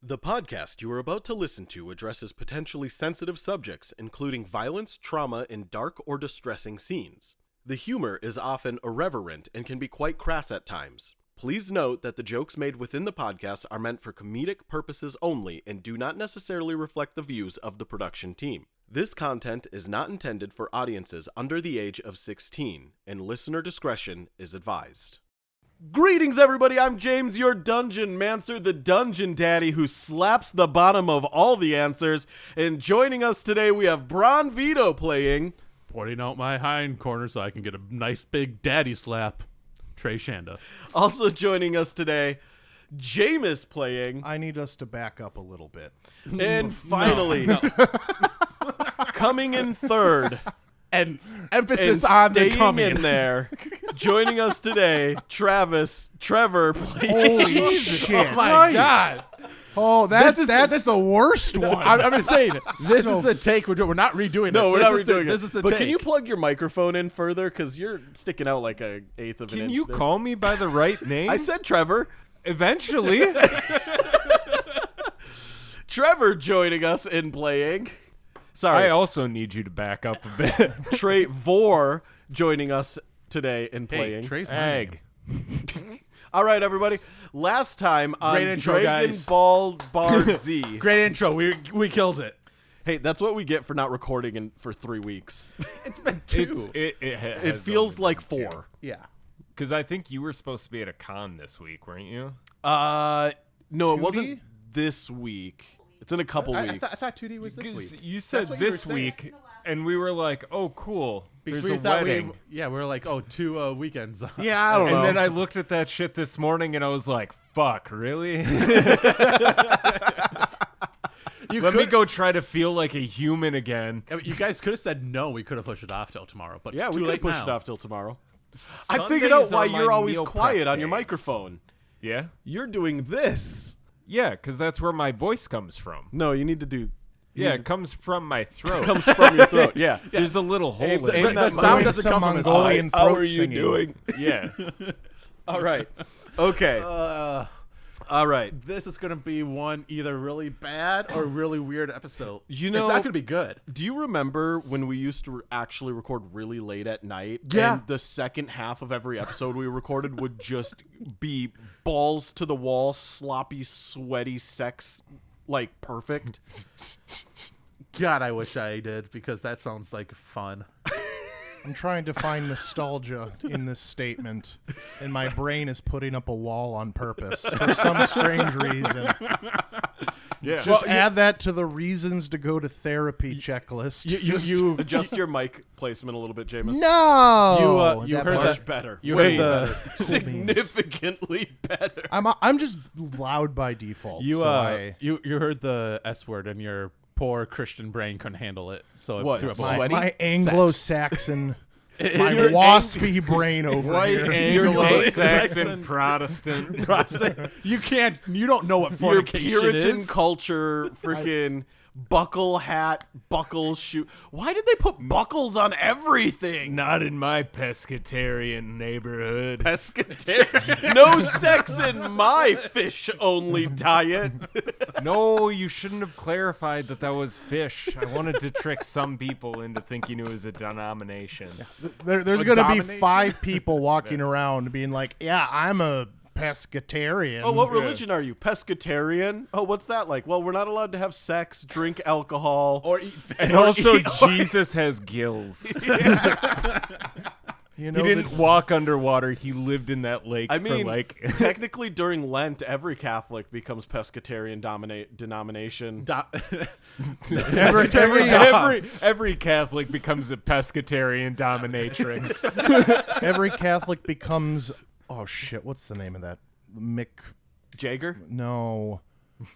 The podcast you are about to listen to addresses potentially sensitive subjects, including violence, trauma, and dark or distressing scenes. The humor is often irreverent and can be quite crass at times. Please note that the jokes made within the podcast are meant for comedic purposes only and do not necessarily reflect the views of the production team. This content is not intended for audiences under the age of 16, and listener discretion is advised. Greetings, everybody. I'm James, your Dungeon Mancer, the Dungeon Daddy who slaps the bottom of all the answers. And joining us today, we have Bron Vito playing... Pointing out my hind corner so I can get a nice big daddy slap. Trey Shanda. Also joining us today, Jameis playing... I need us to back up a little bit. And finally, coming in third... And emphasis and on the staying coming in there, joining us today, Trevor playing... Holy shit. Oh my God. Oh, that's the worst one. I'm just saying, this So- is the take we're doing. We're not redoing No, it. we're not redoing it. This is the but take. can you plug your microphone in further? Because you're sticking out like an eighth of an inch. Can you there. call me by the right name? I said Trevor. Eventually. Trevor joining us in playing... Sorry. I also need you to back up a bit. Trey Vor joining us today in playing. Hey, Trey's my Egg. name. All right, everybody. Last time on Great intro, Dragon guys. Ball Bard Z. Great intro. We killed it. Hey, that's what we get for not recording for 3 weeks. It's been two. It feels like 4. Yeah. Because I think you were supposed to be at a con this week, weren't you? No, it 2D? wasn't this week. It's in a couple I weeks. thought 2D was this Because week. you said what you were this saying. week, and we were like, oh, cool. Because There's we a thought wedding. we were like, oh, 2 weekends. Yeah, I don't know. And then I looked at that shit this morning, and I was like, fuck, really? Let me go try to feel like a human again. You guys could have said no. We could have pushed it off till tomorrow. But yeah, it's we too could late push now. it off till tomorrow. I figured out Sundays why are my you're always meal quiet prep on your days. microphone. Yeah? You're doing this. Yeah, because that's where my voice comes from. No, you need to do... Yeah, it comes from my throat. comes from your throat. Yeah. There's a little hole in aim it. that The sound mic. doesn't Some come from his Mongolian eye. throat How are you singing. doing? Yeah. All right. Okay. All right. This is going to be one either really bad or really weird episode. You know- it's not going to be good. Do you remember when we used to actually record really late at night? Yeah. And the second half of every episode we recorded would just be balls to the wall, sloppy, sweaty sex, like perfect. God, I wish I did because that sounds like fun. I'm trying to find nostalgia in this statement, and my brain is putting up a wall on purpose for some strange reason. Yeah. Just add that to the reasons to go to therapy checklist. You adjust your mic placement a little bit, Jameis. No, you That heard part- Much better. You Way heard better. Significantly better. I'm just loud by default. You so I- you heard the S word and your poor Christian brain couldn't handle it. So it What, threw up a sweaty? wall. my Anglo-Saxon, my You're waspy brain over White here. Anglo-Saxon Protestant. You don't know what Your fornication Puritan is. culture, freaking buckle hat, buckle shoe. Why did they put buckles on everything? Not in my pescatarian neighborhood. Pescatarian. No sex in my fish-only diet. No, you shouldn't have clarified that was fish. I wanted to trick some people into thinking it was a denomination. There's A going to be domination? 5 people walking around being like, yeah, I'm a pescatarian. Oh, what religion are you? Pescatarian? Oh, what's that like? Well, we're not allowed to have sex, drink alcohol. Or eat fish. And also, Jesus has gills. You know, He didn't walk underwater. He lived in that lake I mean, for like... technically during Lent, every Catholic becomes pescatarian denomination. Every Catholic becomes a pescatarian dominatrix. every Catholic becomes, oh shit, what's the name of that? Jagger? No.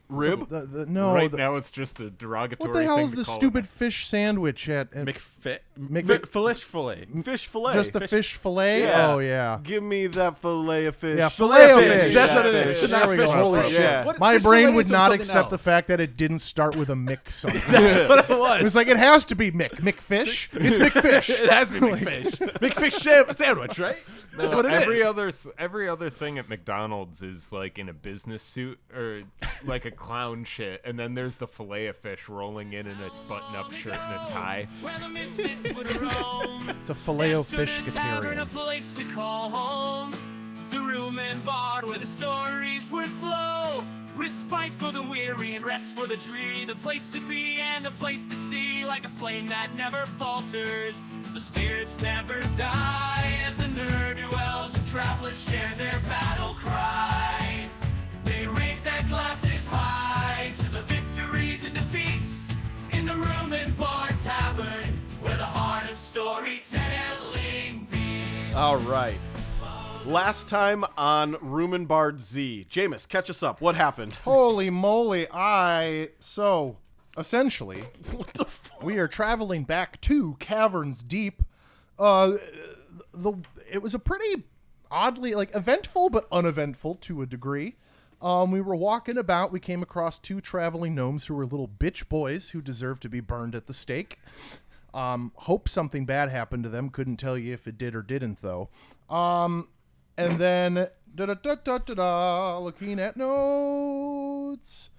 Rib? No. right the- now, it's just a derogatory what the hell thing is to the call stupid it. fish sandwich at McFit. Mc- Fillet. Fish fillet. just the fish fillet? Yeah. Oh, yeah. Give me that fillet of fish. Yeah, fillet of fish. fish. That's Yeah, what it is. fish. Not There we fish go. fillet. Holy Yeah. shit. What- My fish brain fillet would is not something accept the else. fact that it didn't start with a Mick something. What it was. It was like, it has to be Mick. McFish? It's McFish. It has to be McFish. McFish sandwich, right? That's what it every is. every other thing at McDonald's is like in a business suit or like a clown shit, and then there's the Filet-O-Fish rolling in its button-up shirt and a tie. It's a Filet-O-Fish Gatarian. A place to call home. The room and bar where the stories would flow. Respite for the weary and rest for the dreary. The place to be and a place to see, like a flame that never falters. The spirits never die as the ne'er-do-wells and travelers share their battle cries. They raise their glasses high to the victories and defeats in the room and bar tavern where the heart of storytelling beats. All right. Last time on Room and Bard Z. Jameis, catch us up. What happened? Holy moly! So essentially, What the fuck? we are traveling back to Caverns Deep. It was a pretty oddly eventful but uneventful to a degree. We were walking about. We came across two traveling gnomes who were little bitch boys who deserved to be burned at the stake. Hope something bad happened to them. Couldn't tell you if it did or didn't though. And then looking at notes.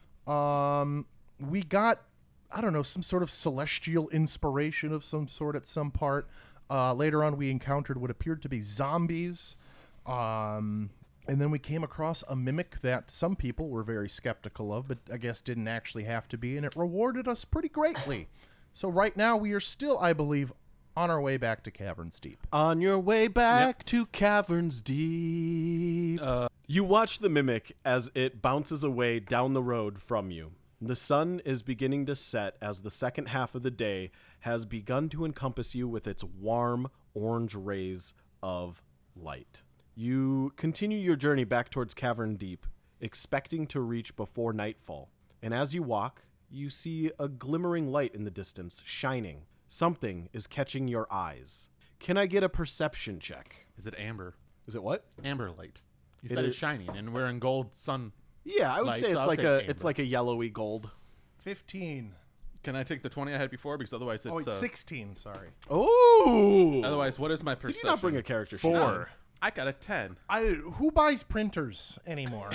We got, I don't know, some sort of celestial inspiration of some sort at some part. Later on, we encountered what appeared to be zombies. And then we came across a mimic that some people were very skeptical of, but I guess didn't actually have to be, and it rewarded us pretty greatly. So right now, we are still, I believe, on our way back to Caverns Deep. On your way back to Caverns Deep. You watch the mimic as it bounces away down the road from you. The sun is beginning to set as the second half of the day has begun to encompass you with its warm orange rays of light. You continue your journey back towards Cavern Deep, expecting to reach before nightfall. And as you walk, you see a glimmering light in the distance, shining. Something is catching your eyes. Can I get a perception check? Is it amber? Is it what? Amber light. You It said is- it's shining, and we're in gold sun. Yeah, I would Light, say so it's I'll like take a amber. it's like a yellowy gold. 15. Can I take the 20 I had before? Because otherwise it's... Oh, it's 16, sorry. Oh! Otherwise, what is my Did perception? you not bring a character sheet? 4. I got a 10. Who buys printers anymore?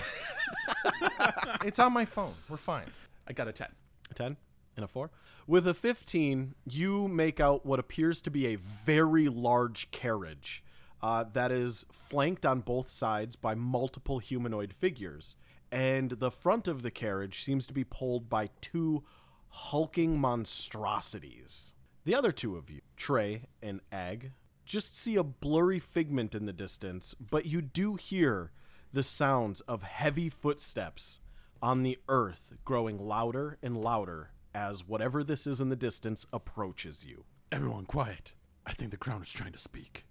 It's on my phone. We're fine. I got a 10. A 10 and a 4. With a 15, you make out what appears to be a very large carriage that is flanked on both sides by multiple humanoid figures. And the front of the carriage seems to be pulled by two hulking monstrosities. The other two of you, Trey and Egg, just see a blurry figment in the distance, but you do hear the sounds of heavy footsteps on the earth growing louder and louder as whatever this is in the distance approaches you. Everyone quiet. I think the ground is trying to speak.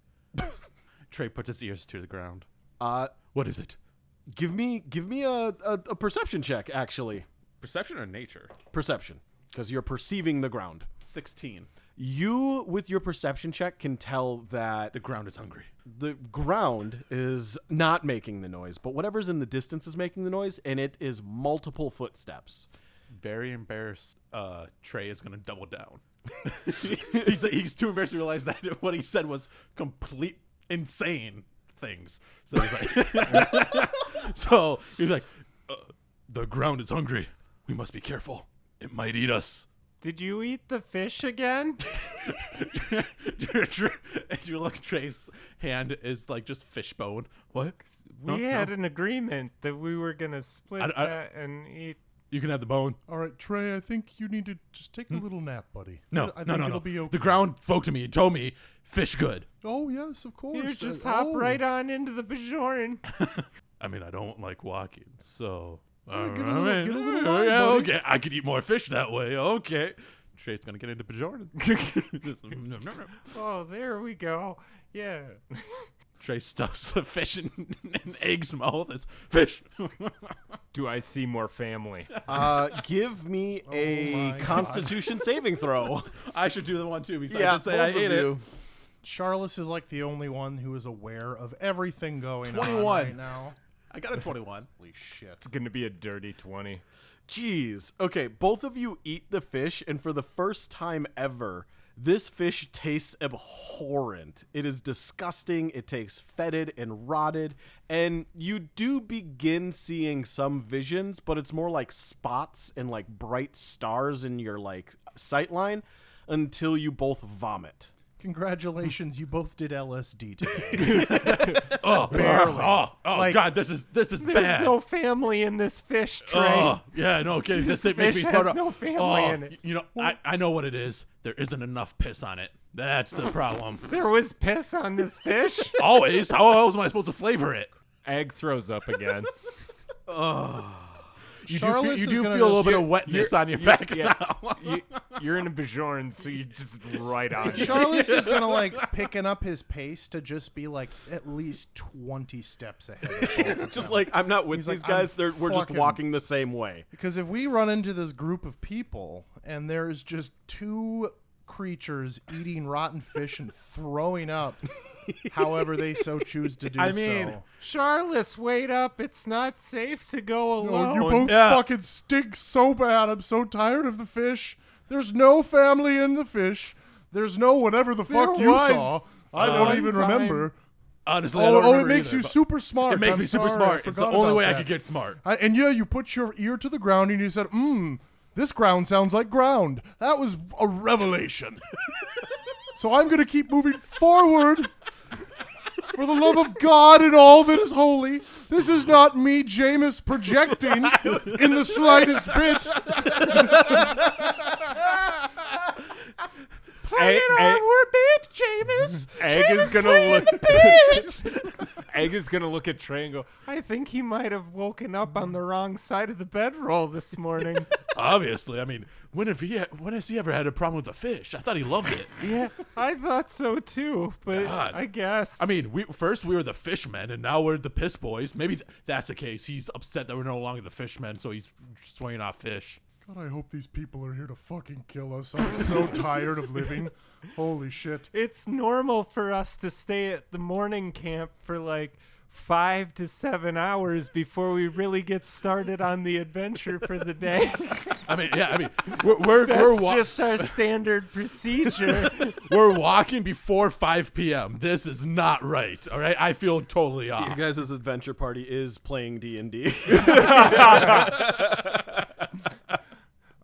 Trey puts his ears to the ground. What is it? Give me a perception check, actually. Perception or nature? Perception, because you're perceiving the ground. 16. You, with your perception check, can tell that The ground is hungry. the ground is not making the noise, but whatever's in the distance is making the noise, and it is multiple footsteps. Very embarrassed. Trey is going to double down. he's too embarrassed to realize that what he said was complete insane things. So he's like, the ground is hungry. We must be careful. It might eat us. Did you eat the fish again? As you look, Trey's hand is like just fishbone. What? We had an agreement that we were gonna split I- that and eat. You can have the bone. All right, Trey, I think you need to just take a little nap, buddy. No, I no, think no, it'll no. be okay. The ground spoke to me and told me fish good. Oh, yes, of course. You just hop oh. right on into the Bajoran. I mean, I don't like walking, so. Get a little line, yeah, buddy. okay. I could eat more fish that way. Okay. Trey's gonna get into Bajoran. Oh, there we go. Yeah. Trey stuffs a fish in Egg's mouth. It's fish. Do I see more family? Give me a my Constitution saving throw. I should do the one too because Yeah, I did say I both of ate you. it. Charles is like the only one who is aware of everything going on 21. right now. I got a 21. Holy shit. It's gonna be a dirty 20. Jeez. Okay, both of you eat the fish, and for the first time ever, This fish tastes abhorrent. It is disgusting. It tastes fetid and rotted. And you do begin seeing some visions, but it's more like spots and like bright stars in your like sight line until you both vomit. Congratulations, you both did LSD today. Oh, Barely. Oh, Like- God, this is There's bad. no family in this fish, Trey. Oh, yeah, no kidding. This makes me fish smart. has no family in it. You know, I know what it is. There isn't enough piss on it. That's the problem. There was piss on this fish. Always. How else am I supposed to flavor it? Egg throws up again. You Charles do is feel gonna a little just- bit of wetness on your back Yeah, now. you're in a Bajorn, so you just right on it. Charles is gonna like picking up his pace to just be like at least 20 steps ahead. Of both of Just them. like, I'm not with He's these like, guys. I'm We're just fucking- walking the same way. Because if we run into this group of people and there's just two creatures eating rotten fish and throwing up, however they so choose to do I mean, so. Charles, wait up. It's not safe to go alone. Oh, you both Yeah. fucking stink so bad. I'm so tired of the fish. There's no family in the fish. There's no whatever the fuck There you was saw. I don't one even time. remember. Honestly, I don't Oh, it remember makes either, you but super smart. It makes I'm me super sorry, I smart. It's the forgot only about way I that. could get smart. And yeah, you put your ear to the ground and you said, this ground sounds like ground. That was a revelation. So I'm going to keep moving forward for the love of God and all that is holy. This is not me, Jameis, projecting in the slightest bit. Egg, bit, Jameis. Egg is gonna look. Egg is gonna look at Trey and go, I think he might have woken up on the wrong side of the bedroll this morning. Obviously, I mean, when has he ever had a problem with a fish? I thought he loved it. Yeah, I thought so too, but God. I guess. I mean, we were the fishmen, and now we're the piss boys. Maybe that's the case. He's upset that we're no longer the fishmen, so he's swinging off fish. God, I hope these people are here to fucking kill us. I'm so tired of living. Holy shit. it's normal for us to stay at the morning camp for like 5 to 7 hours before we really get started on the adventure for the day. I mean, yeah, I mean, we're That's wa- just our standard procedure. we're walking before 5 p.m. This is not right. All right, I feel totally off. You guys' adventure party is playing D&D.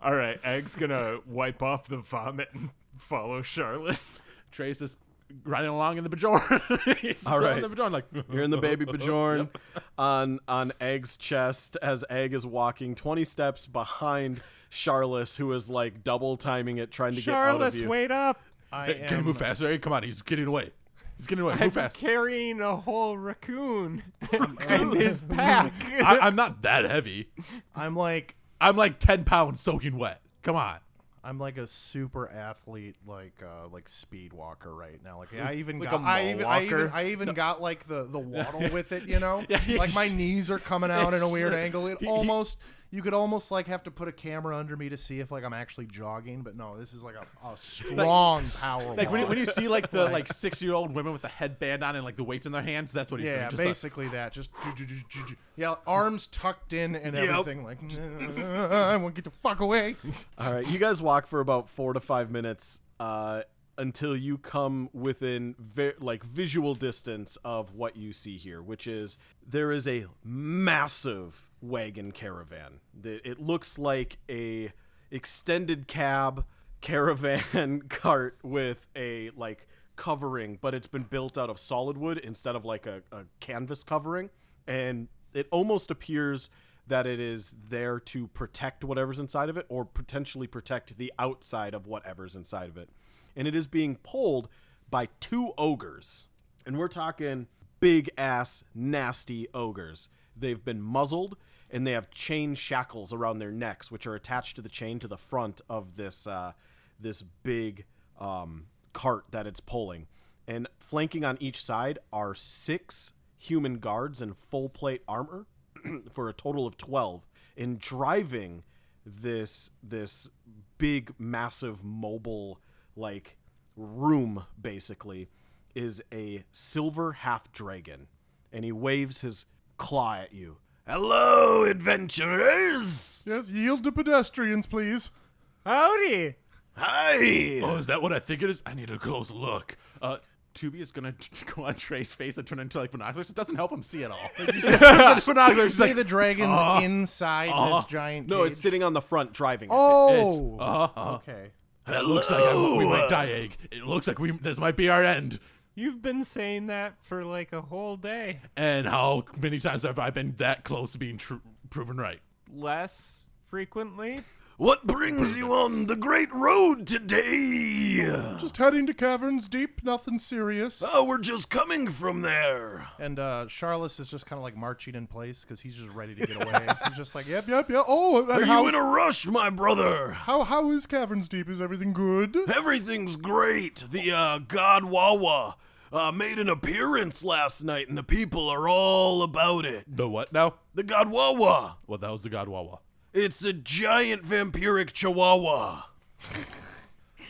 All right, Egg's gonna wipe off the vomit and follow Charles. Trey's just riding along in the Bajorn. He's All still right. in the Bajorn, like You're in the baby Bajorn on Egg's chest as Egg is walking 20 steps behind Charles, who is like double timing it, trying to get out of Charles, you. wait up. Hey, can you move faster? Hey, come on, he's getting away. He's getting away. I'm Move fast. carrying a whole raccoon in his pack. I'm not that heavy. I'm like 10 pounds soaking wet. Come on. I'm like a super athlete, like speed walker right now. Like I even Like got, a I even got like the waddle with it, you know. Like my knees are coming out in a weird angle. It almost, you could almost like have to put a camera under me to see if like I'm actually jogging. But no, this is like a strong power. Like when walk. you see like the like 6-year-old women with a headband on and like the weights in their hands, that's what he's doing. Yeah, Just basically that. Just yeah, arms tucked in and everything. Like I won't get the fuck away. All right, you guys walk for about 4 to 5 minutes until you come within visual distance of what you see here, which is there is a massive wagon caravan. It looks like a extended cab caravan cart with a like covering, but it's been built out of solid wood instead of like a canvas covering, and it almost appears that it is there to protect whatever's inside of it or potentially protect the outside of whatever's inside of it. And it is being pulled by 2 ogres. And we're talking big ass nasty ogres. They've been muzzled and they have chain shackles around their necks, which are attached to the chain to the front of this this big cart that it's pulling. And flanking on each side are 6 human guards in full plate armor for a total of 12. And driving this big massive mobile like room basically is a silver half dragon, and he waves his claw at you. Hello, adventurers! Yes, yield to pedestrians, please. Howdy. Hi. Oh, is that what I think it is? I need a close look. Tubi is gonna go on Trey's face and turn into like binoculars. It doesn't help him see at all. Binoculars. See the dragon's inside this giant No, cage? it's sitting on the front driving it. Oh, okay. It looks like we might die, Egg. It looks like this might be our end. You've been saying that for like a whole day. And how many times have I been that close to being proven right? Less frequently. What brings you on the great road today? Just heading to Caverns Deep, nothing serious. Oh, we're just coming from there. And Charles is just kind of like marching in place because he's just ready to get away. He's just like, yep. Oh, and Are you in a rush, my brother? how is Caverns Deep? Is everything good? Everything's great. The God Wawa made an appearance last night, and the people are all about it. The what now? The God Wawa. Well, that was the God Wawa. It's a giant vampiric chihuahua.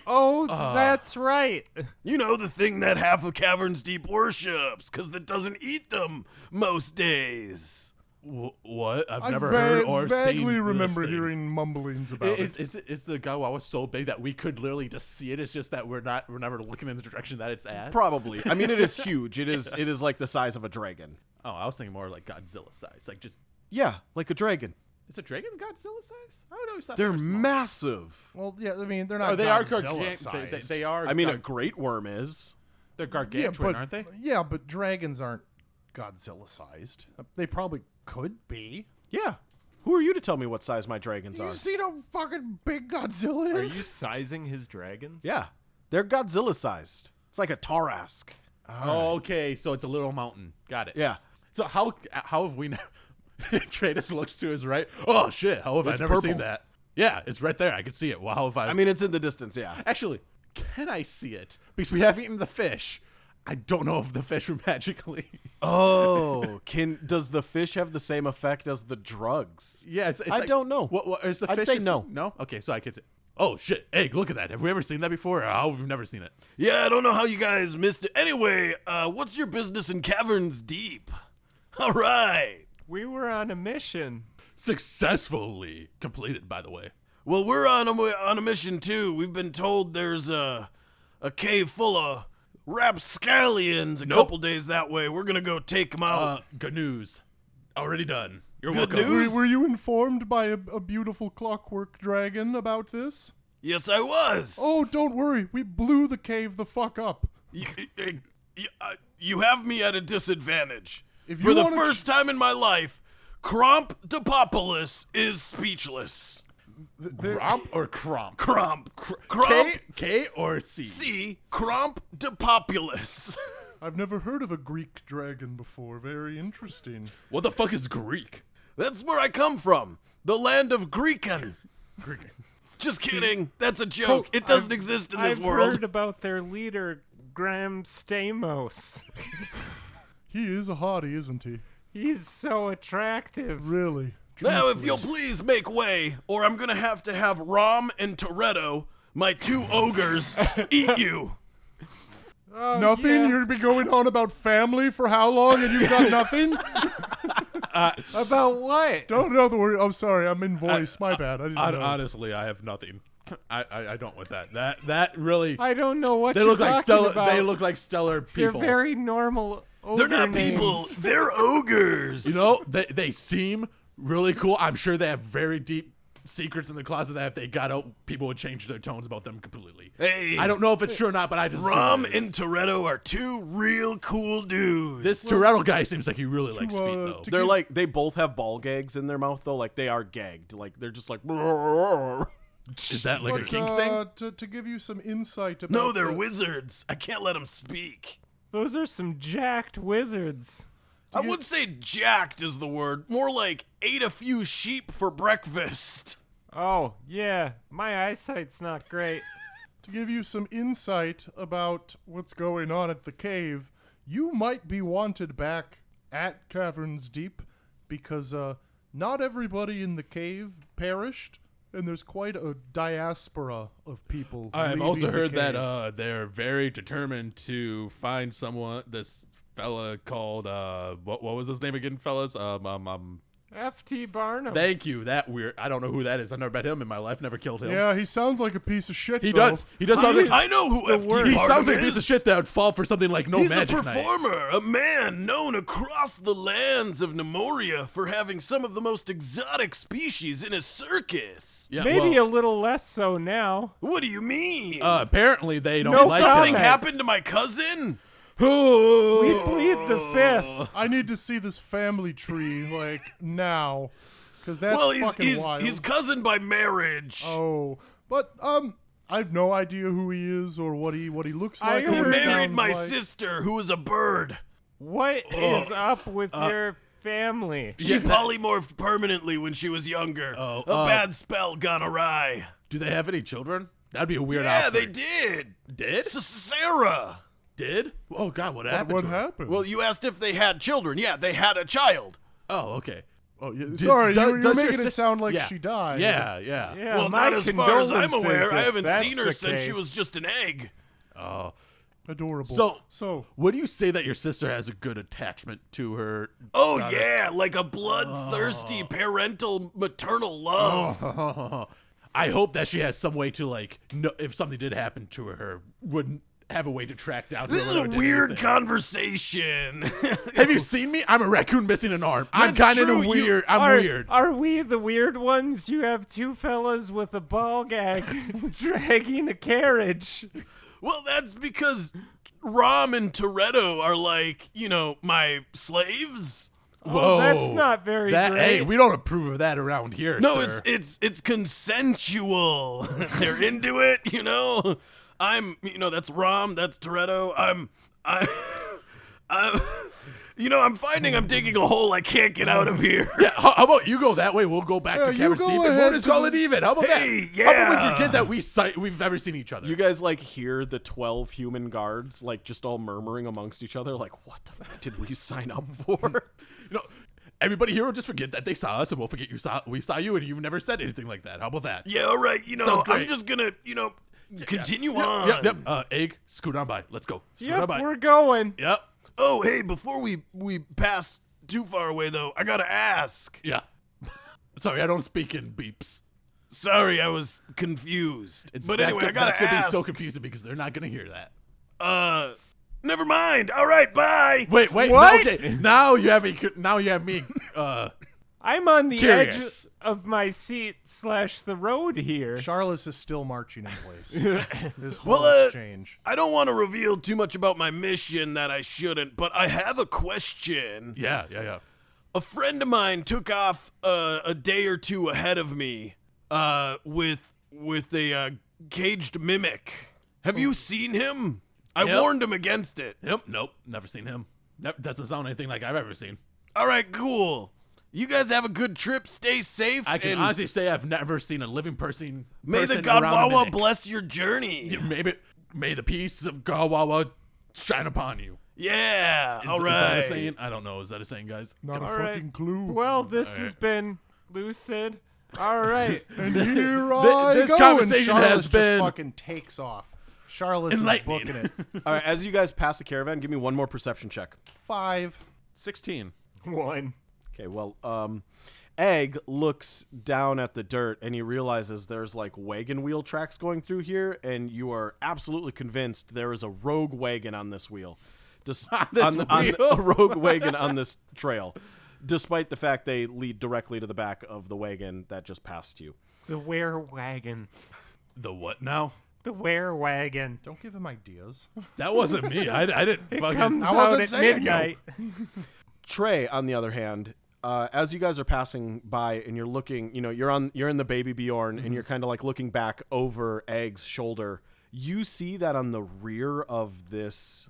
Oh, that's right. You know, the thing that half of Caverns Deep worships, because it doesn't eat them most days. What? I've I never heard or vaguely seen remember this thing. hearing mumblings about it. Is the God Wawa so big that we could literally just see it? It's just that we're never looking in the direction that it's at. Probably. I mean, it is huge. It is like the size of a dragon. Oh, I was thinking more like Godzilla size. Like just Yeah, like a dragon. is a dragon Godzilla size? I would always thought They're they were small. massive. Well, yeah, I mean, they're not Oh, they are Godzilla gargantuan. sized. They are. I mean, a great worm is. they're yeah, gargantuan, but, aren't they? Yeah, but dragons aren't Godzilla sized. They probably could be. Yeah. Who are you to tell me what size my dragons You are? see how fucking big Godzilla Are is? you sizing his dragons? Yeah. They're Godzilla sized. It's like a Tarask. Oh, okay, so it's a little mountain. Got it. Yeah. So how have we? Trey just looks to his right. Oh shit! How have It's I never purple. seen that? Yeah, it's right there. I can see it. Well, how have I? I mean, it's in the distance, yeah. actually, can I see it? Because we have eaten the fish. I don't know if the fish were magically. Oh, does the fish have the same effect as the drugs? Yeah, it's I like- don't know. What is the I'd fish? say no. No. Okay, so I could say. Oh shit! Egg, look at that. Have we ever seen that before? Or how have we never seen it? Yeah, I don't know how you guys missed it. Anyway, what's your business in Caverns Deep? All right. We were on a mission. Successfully completed, by the way. Well, we're on a mission too. We've been told there's a cave full of rapscallions a couple days that way. We're gonna go take them out. Good news. Already done. You're Good welcome. news? Were you informed by a beautiful clockwork dragon about this? Yes, I was. Oh, don't worry. We blew the cave the fuck up. You have me at a disadvantage. If For you the wanna first time in my life, Cromp Depopulus is speechless. Cromp or cromp? Cromp. Cromp. K or C? C. Cromp Depopulus. I've never heard of a Greek dragon before. Very interesting. What the fuck is Greek? That's where I come from. The land of Greekan. Just kidding. That's a joke. It doesn't exist in this I've world. heard about their leader, Graham Stamos. He is a hottie, isn't he? He's so attractive. Really. Now, if you'll please make way, or I'm gonna have to have Rom and Toretto, my two ogres, eat you. Oh, Nothing? yeah. You'll be going on about family for how long and you've got nothing? About what? Don't know the word. I'm sorry. I'm in voice. My bad. I didn't know. Honestly, I have nothing. I don't with that. That really. I don't know what They you're look like talking stellar. about. They look like stellar They're people. very normal. They're not ogre people. names. They're ogres. You know, they seem really cool. I'm sure they have very deep secrets in the closet that if they got out, people would change their tones about them completely. Hey, I don't know if it's true or not, but I just assume Rom it is. and Toretto are two real cool dudes. This Toretto guy seems like he really likes feet though. to They're give- like, they both have ball gags in their mouth, though. Like, they are gagged. Like, they're just like. Is that like a But, kink thing? to give you some insight about No, they're the- wizards. I can't let them speak. Those are some jacked wizards. I wouldn't say jacked is the word. More like ate a few sheep for breakfast. Oh, yeah. My eyesight's not great. To give you some insight about what's going on at the cave, you might be wanted back at Caverns Deep because not everybody in the cave perished, and there's quite a diaspora of people. I've leaving also the heard cave. that they're very determined to find someone. This fella called what was his name again, fellas? F.T. Barnum. Thank you. That weird. I don't know who that is. I've never met him in my life. Never killed him. Yeah, he sounds like a piece of shit. He though. does. He does sound like I know who F.T. Barnum he sounds like a is. piece of shit that would fall for something like No He's Magic a Night. performer, a man known across the lands of Nemoria for having some of the most exotic species in his circus. Yeah, Maybe well, a little less so now. What do you mean? apparently they don't No like Something him. happened to my cousin? We plead the fifth. I need to see this family tree like now, because that's Well, fucking wild. he's cousin by marriage. Oh, but I have no idea who he is or what he looks I like. or He what heard- he married sounds my like. sister, who is a bird. What is up with your family? She polymorphed permanently when she was younger. Oh, A bad spell gone awry. Do they have any children? That'd be a weird Yeah, they offspring. did. Did? Sarah. Did? Oh God, what happened? What to her? happened? Well, you asked if they had children. Yeah, they had a child. Oh, okay. oh, yeah, sorry, does- you're does your making it sis- sound like yeah. she died. Yeah, yeah. Yeah, Well, my not as far as I'm condolences aware. I if haven't that's seen her the since she case. was just an egg. Oh. Adorable. So, would you say that your sister has a good attachment to her? Oh, yeah, like a bloodthirsty parental maternal love. I hope that she has some way to like, know, if something did happen to her, wouldn't have a way to track down. This is whoever a did weird anything. conversation. Have you seen me? I'm a raccoon missing an arm. I'm That's kind of true, you- weird. I'm Are, weird. are we the weird ones? You have two fellas with a ball gag dragging a carriage. Well, that's because Rom and Toretto are like, my slaves. Oh, that's not very Hey, great. we don't approve of that around here. No, sir. it's consensual. They're into it, I'm, that's Rom, that's Toretto. I'm I'm finding I'm digging a hole I can't get out of here. Yeah, how about you go that way? We'll go back Yeah, to you Cavern go Steep and ahead we'll just to call the- it even. How about Hey, that? How about we yeah. forget that we've ever seen each other? You guys like hear the 12 human guards like just all murmuring amongst each other, like, what the fuck did we sign up for? Everybody here will just forget that they saw us, and we'll forget we saw you, and you've never said anything like that. How about that? Yeah, all right. Sounds great. I'm just gonna, continue on. Yep. Egg, scoot on by. Let's go. Scoot on Yep, by. we're going. Yep. Oh, hey, before we pass too far away though, I gotta ask. Yeah. Sorry, I don't speak in beeps. Sorry, I was confused. But That's anyway, go- I gotta that's gonna ask. be so confusing because they're not gonna hear that. Never mind. All right, bye. Wait. What? Okay. Now you have me. I'm on the edge Curious. of my seat / the road here. Charles is still marching in place. This whole Well, exchange. I don't want to reveal too much about my mission that I shouldn't, but I have a question. Yeah. A friend of mine took off a day or two ahead of me with a caged mimic. Have you seen him? I Yep. warned him against it. Yep. Nope. Never seen him. That doesn't sound anything like I've ever seen. All right, cool. You guys have a good trip. Stay safe. I can and honestly say I've never seen a living person. may the person around a Godwawa mimic. bless your journey. May the peace of Godwawa shine upon you. Yeah. Is, all is right. that a saying? I don't know. Is that a saying, guys? Not a All right. fucking clue. Well, this has been lucid. All right. and here I this go. conversation and has Charles just been fucking takes off. Charles is enlightening. booking it. All right, as you guys pass the caravan, give me one more perception check. 5. 16. 1. Okay, well, Egg looks down at the dirt and he realizes there's like wagon wheel tracks going through here, and you are absolutely convinced there is a rogue wagon on this wheel. A rogue wagon on this trail, despite the fact they lead directly to the back of the wagon that just passed you. The were wagon. The what now? The were wagon. Don't give him ideas. That wasn't me. I didn't fucking. Comes I out wasn't at saying you. midnight. Trey, on the other hand, as you guys are passing by and you're looking, you're in the baby Bjorn and you're kind of like looking back over Egg's shoulder. You see that on the rear of this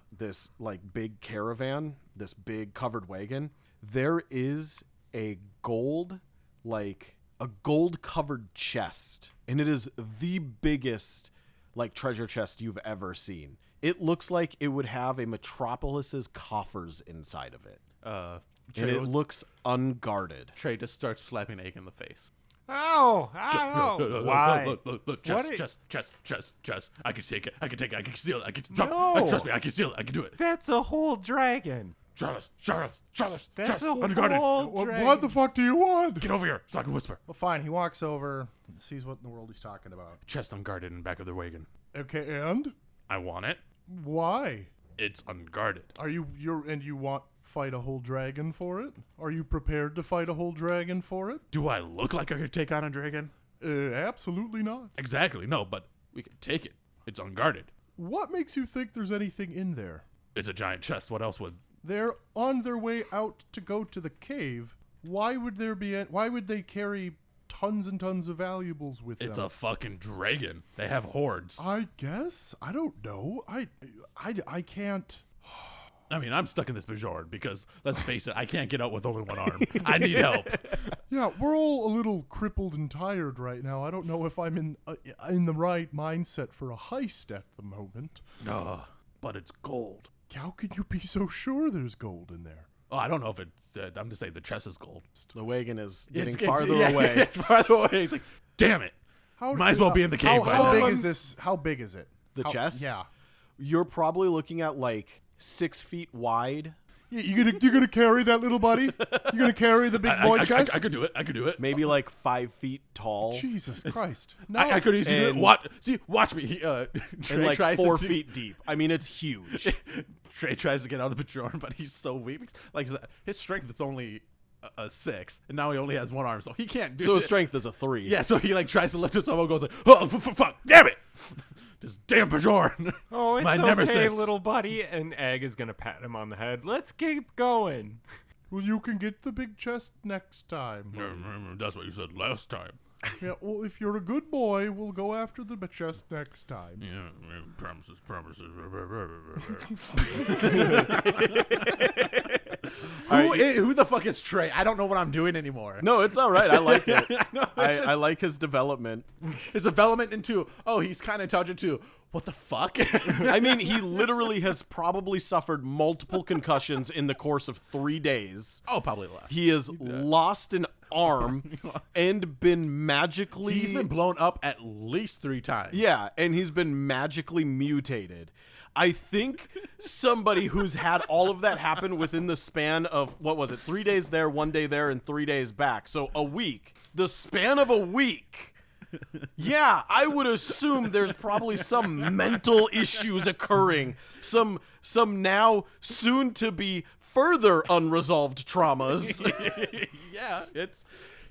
like big caravan, this big covered wagon, there is a gold covered chest, and it is the biggest like treasure chest you've ever seen. It looks like it would have a metropolis's coffers inside of it. And Trey, it looks unguarded. Trey just starts slapping Egg in the face. Ow! Ow! Why? Look, What chest. I can take it. I can steal it. I can drop No. it. Trust me, I can steal it. I can do it. That's a whole dragon. Charles, That's a unguarded. whole What the fuck do you want? Get over here so I can whisper. Well, fine. He walks over and sees what in the world he's talking about. Chest unguarded in back of the wagon. Okay, and? I want it. Why? It's unguarded. You want fight a whole dragon for it? Are you prepared to fight a whole dragon for it? Do I look like I could take on a dragon? Absolutely not. Exactly, no, but we can take it. It's unguarded. What makes you think there's anything in there? It's a giant chest. What else would? They're on their way out to go to the cave. Why would they carry tons and tons of valuables with It's them? a fucking dragon. They have hordes. I guess. I don't know. I can't. I mean, I'm stuck in this Bajorn because, let's face it, I can't get out with only one arm. I need help. Yeah, we're all a little crippled and tired right now. I don't know if I'm in the right mindset for a heist at the moment. But it's gold. How can you be so sure there's gold in there? Oh, I don't know if it's. I'm just saying the chest is gold. The wagon is getting It's- farther yeah, away. It's farther away. It's like, damn it. Might as well be in the cave by How now. big is this? How big is it? The chest? Yeah. You're probably looking at like 6 feet wide, You gonna carry that little buddy? You gonna carry the big boy chest? I could do it. I could do it. maybe like 5 feet tall, Jesus Christ! No, I could easily do it. And- Watch me. Trey and like tries 4 to feet deep. I mean, it's huge. Trey tries to get out of the Bajorn, but he's so weak. Like his strength is only a 6, and now he only has one arm, so he can't do it. So his strength is a 3. Yeah, so he like tries to lift himself and goes like, oh, fuck, damn it! This damn Bajorn. Oh, it's My okay, nemesis. little buddy. And Egg is gonna pat him on the head. Let's keep going. well, you can get the big chest next time. That's what you said last time. Yeah. Well, if you're a good boy, we'll go after the chest next time. Yeah, promises. Who the fuck is Trey? I don't know what I'm doing anymore. No, it's all right. I like it. No, I like his development. his development into, oh, he's kind of intelligent too. What the fuck? I mean, he literally has probably suffered multiple concussions in the course of 3 days. Oh, probably less. He has lost an arm and been magically... He's been blown up at least 3 times. Yeah, and he's been magically mutated. I think somebody who's had all of that happen within the span of, 3 days there, 1 day there, and 3 days back. So a week. The span of a week. Yeah, I would assume there's probably some mental issues occurring. Some now soon to be further unresolved traumas. Yeah,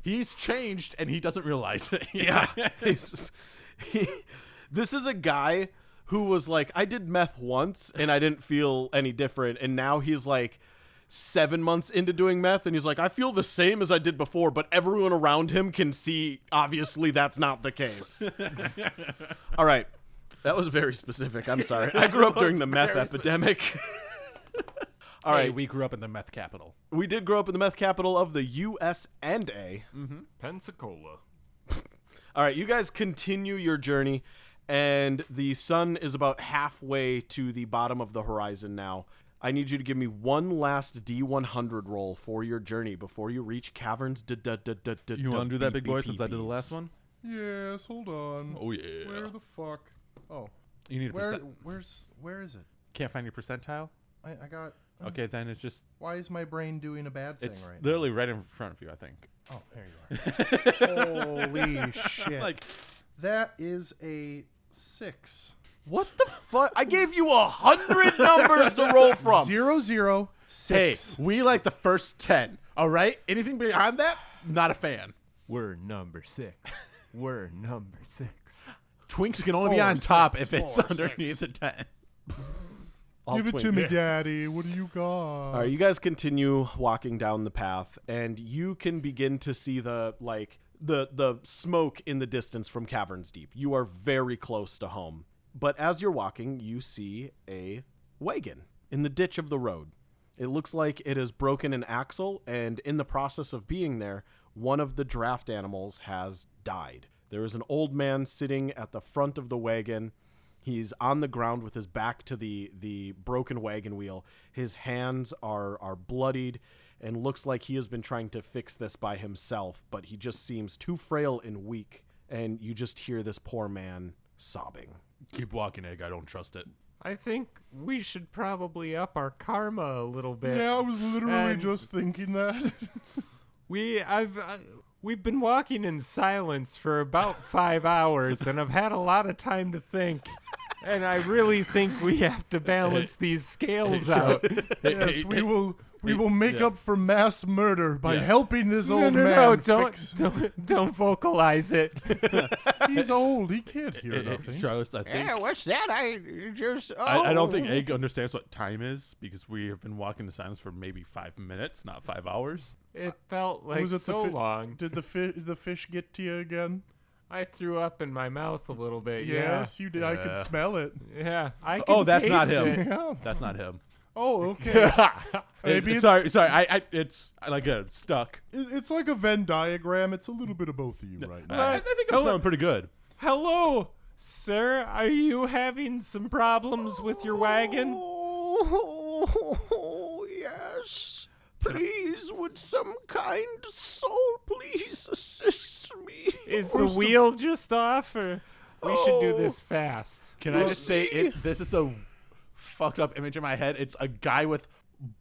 he's changed and he doesn't realize it. Yeah. This is a guy who was like, I did meth once and I didn't feel any different. And now he's like 7 months into doing meth and he's like, I feel the same as I did before, but everyone around him can see, obviously, that's not the case. All right. That was very specific. I'm sorry. I grew up during the meth epidemic. All right. We grew up in the meth capital. We did grow up in the meth capital of the US and A. Pensacola. All right, you guys continue your journey, and the sun is about halfway to the bottom of the horizon now. I need you to give me one last D100 roll for your journey before you reach caverns. You want to do that, big boy, since I did the last one? Yes. Hold on. Oh, yeah. Where the fuck? Oh. You need a Where? percent. Where is it? Can't find your percentile? I got. Okay, then it's just, Why is my brain doing a bad thing it's right literally right in front of you, I think. now? Oh, there you are. Holy shit! Like, That is a 6. What the fuck? I gave you 100 numbers to roll from. 0, 0, hey, 6. we like the first 10, all right? Anything beyond that, not a fan. We're number 6. We're number 6. Twinks can only be 4, on top 6, if it's 4, underneath 6. the 10. I'll Give it twink to me, Daddy. What do you got? All right, you guys continue walking down the path, and you can begin to see the smoke in the distance from Caverns Deep. You are very close to home. But as you're walking, you see a wagon in the ditch of the road. It looks like it has broken an axle, and in the process of being there, one of the draft animals has died. There is an old man sitting at the front of the wagon. He's on the ground with his back to the broken wagon wheel. His hands are bloodied and looks like he has been trying to fix this by himself, but he just seems too frail and weak. And you just hear this poor man sobbing. Keep walking, Egg. I don't trust it. I think we should probably up our karma a little bit. Yeah, I was literally And just thinking that. We've been walking in silence for about 5 hours, and I've had a lot of time to think. And I really think we have to balance these scales out. Yes, we will make up for mass murder by helping this old No, man don't vocalize it. He's old. He can't hear nothing. Charles, I think what's that? I don't think Egg understands what time is because we have been walking in silence for maybe 5 minutes, not 5 hours. It felt like Was it so long. Did the fish get to you again? I threw up in my mouth a little bit. Yes, you did. I could smell it. Yeah. I can Oh, that's not taste him. it. Yeah. That's not him. Oh, okay. Maybe Sorry. It's like stuck. it's like a Venn diagram. It's a little bit of both of you right now. I think I'm smelling pretty good. Hello, sir. Are you having some problems with your wagon? Oh, yes. Please, would some kind soul please assist me? Is the wheel just off, or we should do this fast? Can I just say this is a fucked up image in my head. It's a guy with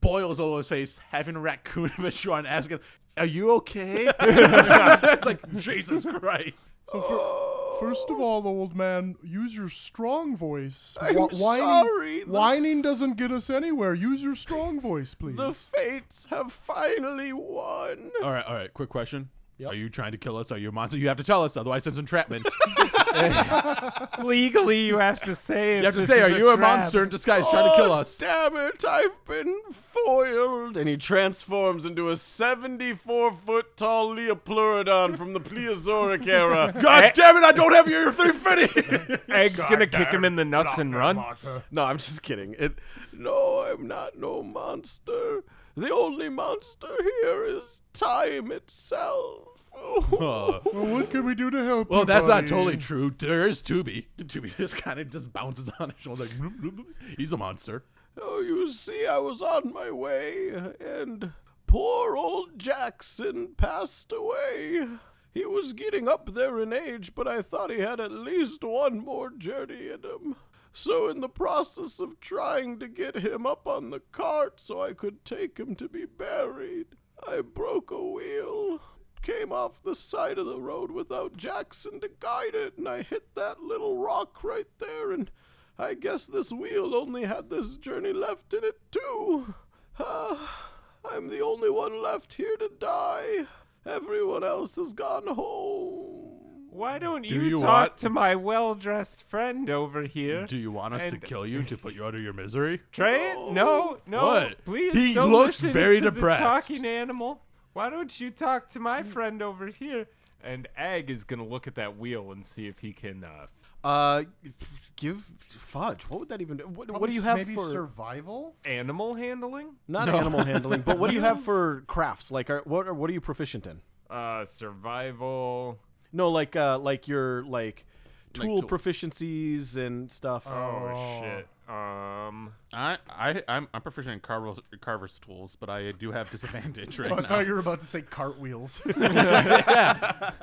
boils all over his face having a raccoon of a shoe on asking, "Are you okay?" It's like, Jesus Christ. First of all, old man, use your strong voice. I'm sorry. Whining doesn't get us anywhere. Use your strong voice, please. The fates have finally won. All right. Quick question. Are you trying to kill us? Are you a monster? You have to tell us, otherwise it's entrapment. Legally, you have to say. You have to say, are you a monster in disguise trying to kill us? Damn it, I've been foiled. And he transforms into a 74-foot tall Leopleurodon from the Plesiosauric era. God damn it, I don't have your 350! Egg's gonna kick him in the nuts and run. No, I'm just kidding. No, I'm not no monster. The only monster here is time itself. Well, what can we do to help you, Well, that's not buddy? totally true. There is Tubi. Tubi just kind of just bounces on his shoulder. Like, bloop, bloop, bloop. He's a monster. Oh, you see, I was on my way, and poor old Jackson passed away. He was getting up there in age, but I thought he had at least one more journey in him. So in the process of trying to get him up on the cart so I could take him to be buried, I broke a wheel. Came off the side of the road without Jackson to guide it, and I hit that little rock right there, and I guess this wheel only had this journey left in it too. I'm the only one left here to die. Everyone else has gone home. Why don't Do you you talk want- to my well-dressed friend over here? Do you want us to And- kill you to put you out of your misery? Trey? No, What? please He don't looks listen very to depressed. The talking animal. Why don't you talk to my friend over here? And Egg is gonna look at that wheel and see if he can. Give fudge. What would that even do? What Probably do you have maybe for survival? Animal handling? not animal handling? But what do you have for crafts? Like, what are you proficient in? Survival. No, like your tool tools. proficiencies and stuff. Oh shit. I'm proficient in carver's tools, but I do have disadvantage right Oh, I now. thought you were about to say cartwheels.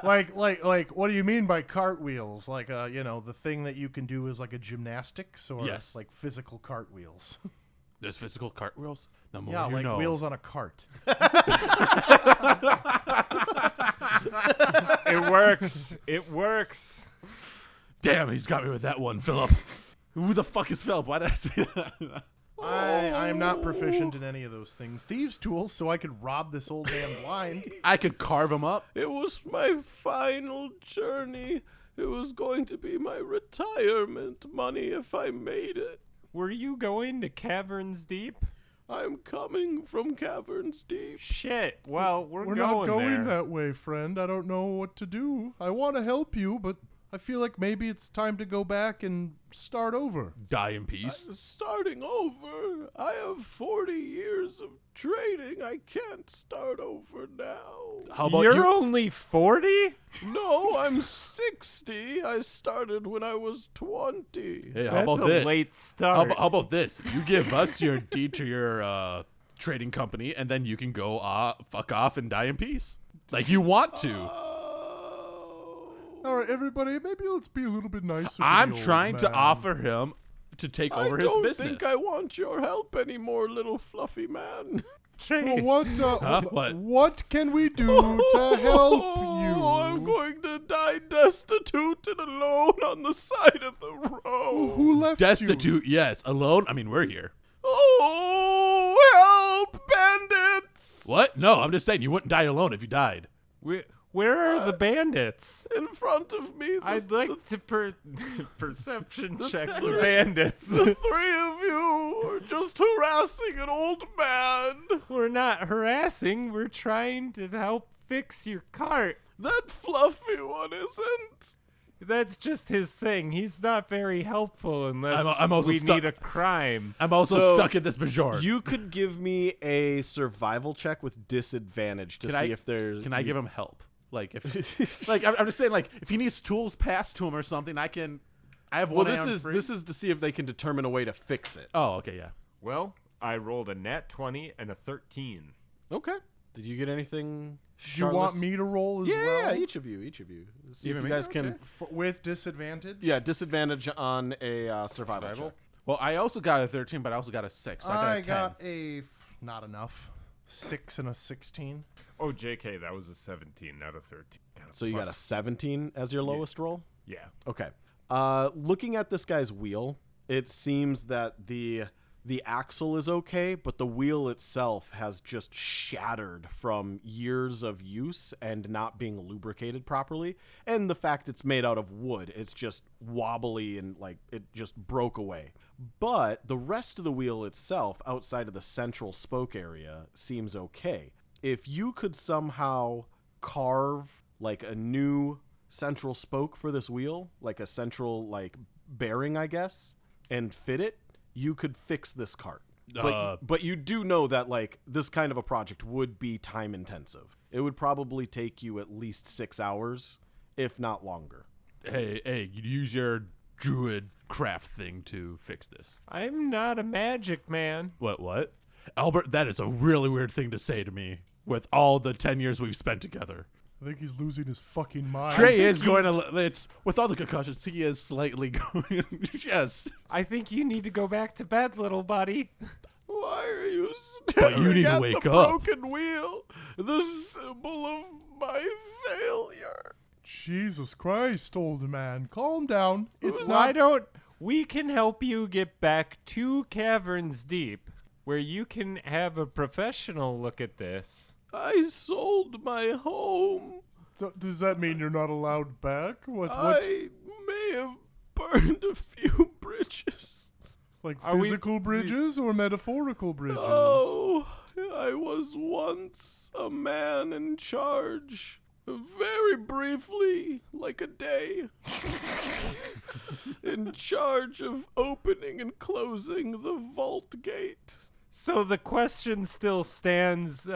Like, what do you mean by cartwheels? Like, the thing that you can do is like a gymnastics or Yes. like physical cartwheels. There's physical cartwheels. The more Yeah, you like know. wheels on a cart. It works. It works. Damn, he's got me with that one, Philip. Who the fuck is Philip? Why did I say that? I'm not proficient in any of those things. Thieves' tools, so I could rob this old man blind. I could carve him up. It was my final journey. It was going to be my retirement money if I made it. Were you going to Caverns Deep? I'm coming from Caverns Deep. Shit. Well, we're We're going not going there. that way, friend. I don't know what to do. I want to help you, but I feel like maybe it's time to go back and start over. Die in peace. Starting over. I have 40 years of trading. I can't start over now. How about You're you? only 40? No, I'm 60. I started when I was 20. Hey, how That's about a this? late How start. about this? You give us your deed to your trading company, and then you can go fuck off and die in peace, like you want to. All right, everybody, maybe let's be a little bit nicer. I'm to the old trying to man. offer him to take over his don't business. think I want your help anymore, little fluffy man. Well, what What? what can we do to help Oh, I'm you? going to die destitute and alone on the side of the road. Who left you? Destitute, yes. Alone? I mean, we're here. Oh, help, bandits! What? No, I'm just saying you wouldn't die alone if you died. Where are the bandits? In front of me, I'd like to perception check the bandits. the three of you are just harassing an old man. We're not harassing. We're trying to help fix your cart. That fluffy one isn't. That's just his thing. He's not very helpful unless I'm also we stuck- need a crime. I'm also So, stuck in this bajor. You could give me a survival check with disadvantage to see if there's. Can I give him help? Like if, like I'm just saying, like if he needs tools passed to him or something, I have Well, one. hand free. this is to see if they can determine a way to fix it. Oh, okay, yeah. Well, I rolled a nat 20 and a 13. Okay. Did you get anything? Do you want me to roll as Yeah, well? each of you. See Even if you me? guys can. Okay. With disadvantage? Yeah, disadvantage on a survival check. Well, I also got a 13, but I also got a 6. So I got a 10. not enough. 6 and a 16. Oh, JK, that was a 17, not a 13. So you got a 17 as your lowest roll? Yeah. Okay. Looking at this guy's wheel, it seems that the axle is okay, but the wheel itself has just shattered from years of use and not being lubricated properly. And the fact it's made out of wood, it's just wobbly and like it just broke away. But the rest of the wheel itself, outside of the central spoke area, seems okay. If you could somehow carve like a new central spoke for this wheel, like a central like bearing, I guess, and fit it, you could fix this cart. But you do know that like this kind of a project would be time intensive. It would probably take you at least 6 hours, if not longer. Hey, you use your druid craft thing to fix this. I'm not a magic man. What? Albert, that is a really weird thing to say to me with all the 10 years we've spent together. I think he's losing his fucking mind. Trey is going to, it's with all the concussions, he is slightly going, yes. I think you need to go back to bed, little buddy. Why are you But you staring need to at wake the up. broken wheel, the symbol of my failure? Jesus Christ, old man. Calm down. It's Why not... don't we can help you get back 2 caverns deep where you can have a professional look at this. I sold my home. Does that mean you're not allowed back? What? I may have burned a few bridges. Like Are we- physical bridges or metaphorical bridges? Oh, I was once a man in charge. Very briefly, like a day. In charge of opening and closing the vault gate. So the question still stands,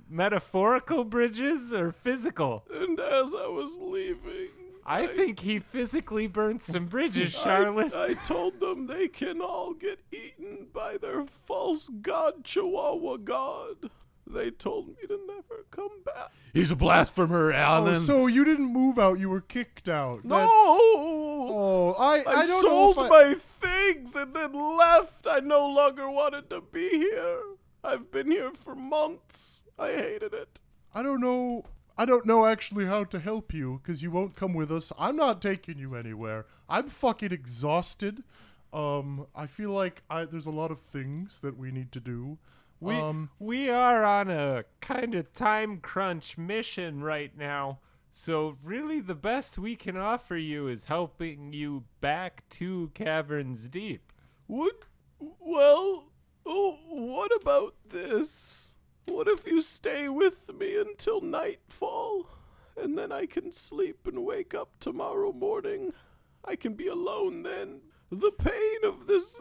metaphorical bridges or physical? And as I was leaving, I think he physically burnt some bridges, Charles. I told them they can all get eaten by their false god, Chihuahua God. They told me to never come back. He's a blasphemer, Alan. Oh, so you didn't move out, you were kicked out. No! Oh, I I don't sold know if my things and then left. I no longer wanted to be here. I've been here for months. I hated it. I don't know actually how to help you because you won't come with us. I'm not taking you anywhere. I'm fucking exhausted. I feel like there's a lot of things that we need to do. We are on a kind of time crunch mission right now. So really the best we can offer you is helping you back 2 caverns deep. What about this? What if you stay with me until nightfall, and then I can sleep and wake up tomorrow morning? I can be alone then. The pain of this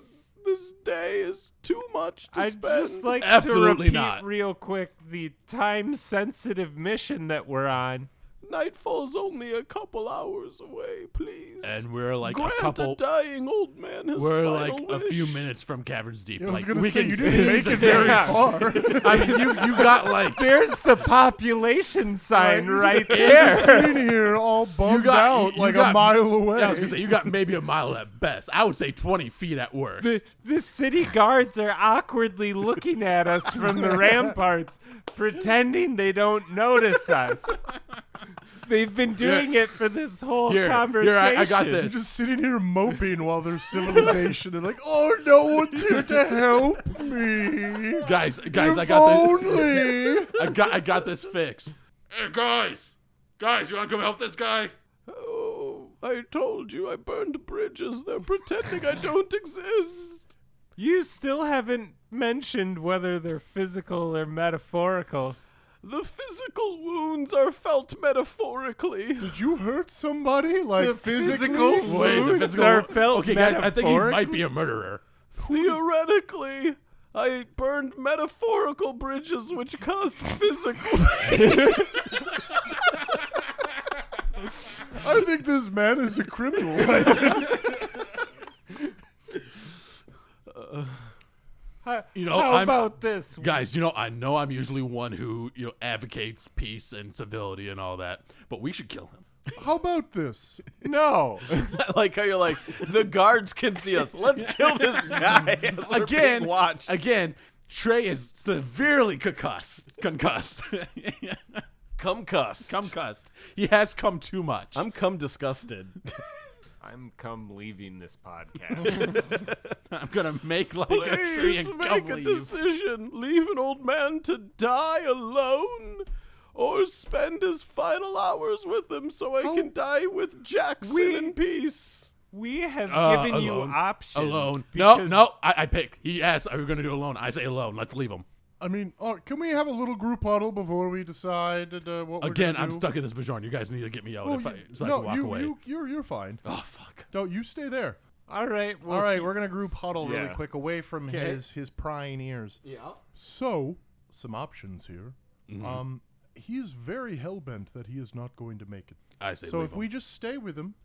day is too much to I'd spend. just like Absolutely to repeat not. real quick the time-sensitive mission that we're on. Nightfall's only a couple hours away, please. And we're like Grant a couple. a dying old man his We're final like a few wish. minutes from Caverns Deep. I was Like gonna we say can you see didn't make the- it very Yeah. far. I mean, you got like There's the population sign right You're there. sitting here all bummed out you like got- a mile away. Yeah, I was gonna say you got maybe a mile at best. I would say 20 feet at worst. The city guards are awkwardly looking at us from the ramparts, pretending they don't notice us. They've been doing it for this whole conversation. I got You're this. just sitting here moping while there's civilization. They're like, oh, no one's here to help me. Guys, If I got this. only. I got this fixed. Hey guys, you wanna come help this guy? Oh, I told you I burned bridges. They're pretending I don't exist. You still haven't mentioned whether they're physical or metaphorical. The physical wounds are felt metaphorically. Did you hurt somebody? Like The physically? physical Wait, the wounds physical. are felt Okay, guys, I think he might be a murderer. Theoretically, I burned metaphorical bridges which caused physical. I think this man is a criminal. You know, How I'm- about this? Guys, you know I'm usually one who advocates peace and civility and all that, but we should kill him. How about this? No. I like how you're like, the guards can see us. Let's kill this guy. As we're being watched. Again, Trey is severely concussed. Concussed. He has come too much. I'm cum disgusted. I'm come leaving this podcast. I'm gonna make like a tree Please and make come a leave. decision. Leave an old man to die alone, or spend his final hours with him so I can die with Jackson in peace. We have given alone. you options. Alone. because- No, I pick. He asks, are we gonna do alone? I say alone. Let's leave him. I mean, can we have a little group huddle before we decide what we're Again, gonna I'm do? stuck in this Bajon. You guys need to get me out Well, so I no, can walk away. you're fine. Oh fuck. No, you stay there. All right. Well, All right, we're gonna group huddle really Yeah. quick away from his prying ears. Yeah. So, some options here. Mm-hmm. He's very hell-bent that he is not going to make it. I say So leave if we him. just stay with him,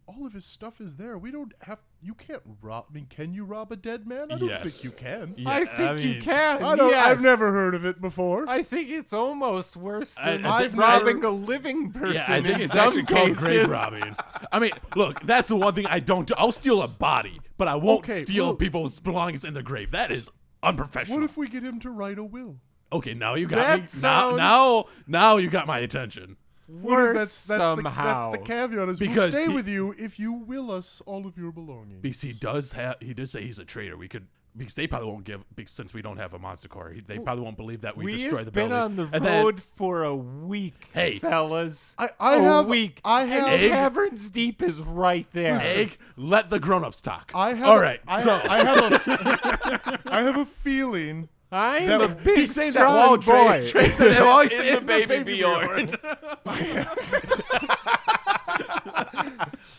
all of his stuff is there. We don't have. You can't rob. I mean, can you rob a dead man? I don't Yes. think you can. Yeah, I think you mean, can. I don't. Yes. I've never heard of it before. I think it's almost worse than I think robbing never- a living person. Yeah, I think in it's some actually called grave cases. robbing. I mean, look, that's the one thing I don't do. I'll steal a body, but I won't Okay, steal well- people's belongings in the grave. That is unprofessional. What if we get him to write a will? Okay, now you got That me. sounds- Now you got my attention. Worse That's somehow. the caviar. Is Because we'll stay he- with you if you will us all of your belongings. Because he does say he's a traitor. We could, because they probably won't give, because since we don't have a monster core, they probably won't believe that we destroy We've the been building. on the And then- road for a week, Hey. fellas. I a have. week. I And have. Egg. Caverns Deep is right there. Egg, let the grown-ups talk. I have. All right, I, so I have a. I have a feeling. I'm That- a big, he's saying that strong while boy. Trey said that while he's In saying the baby Bjorn.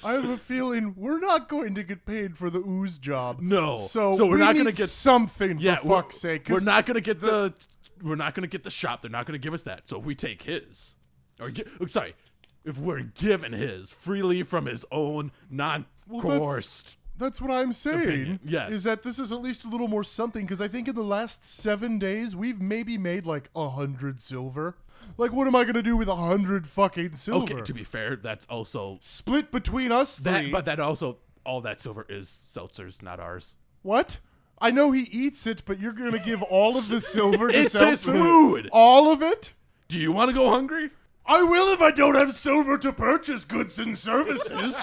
I have a feeling we're not going to get paid for the ooze job. No. So we're we not need gonna get something. Yeah, for fuck's sake. 'cause we're not gonna get we're not gonna get the shop. They're not gonna give us that. So if we take his, if we're given his freely from his own non-coerced. That's what I'm saying. Opinion, yes. Is that this is at least a little more something? Because I think in the last 7 days we've maybe made like 100 silver. Like, what am I gonna do with 100 fucking silver? Okay, to be fair, that's also Split between us three. but that also all that silver is Seltzer's, not ours. What? I know he eats it, but you're gonna give all of the silver to It's his Seltzer? food. All of it? Do you want to go hungry? I will if I don't have silver to purchase goods and services.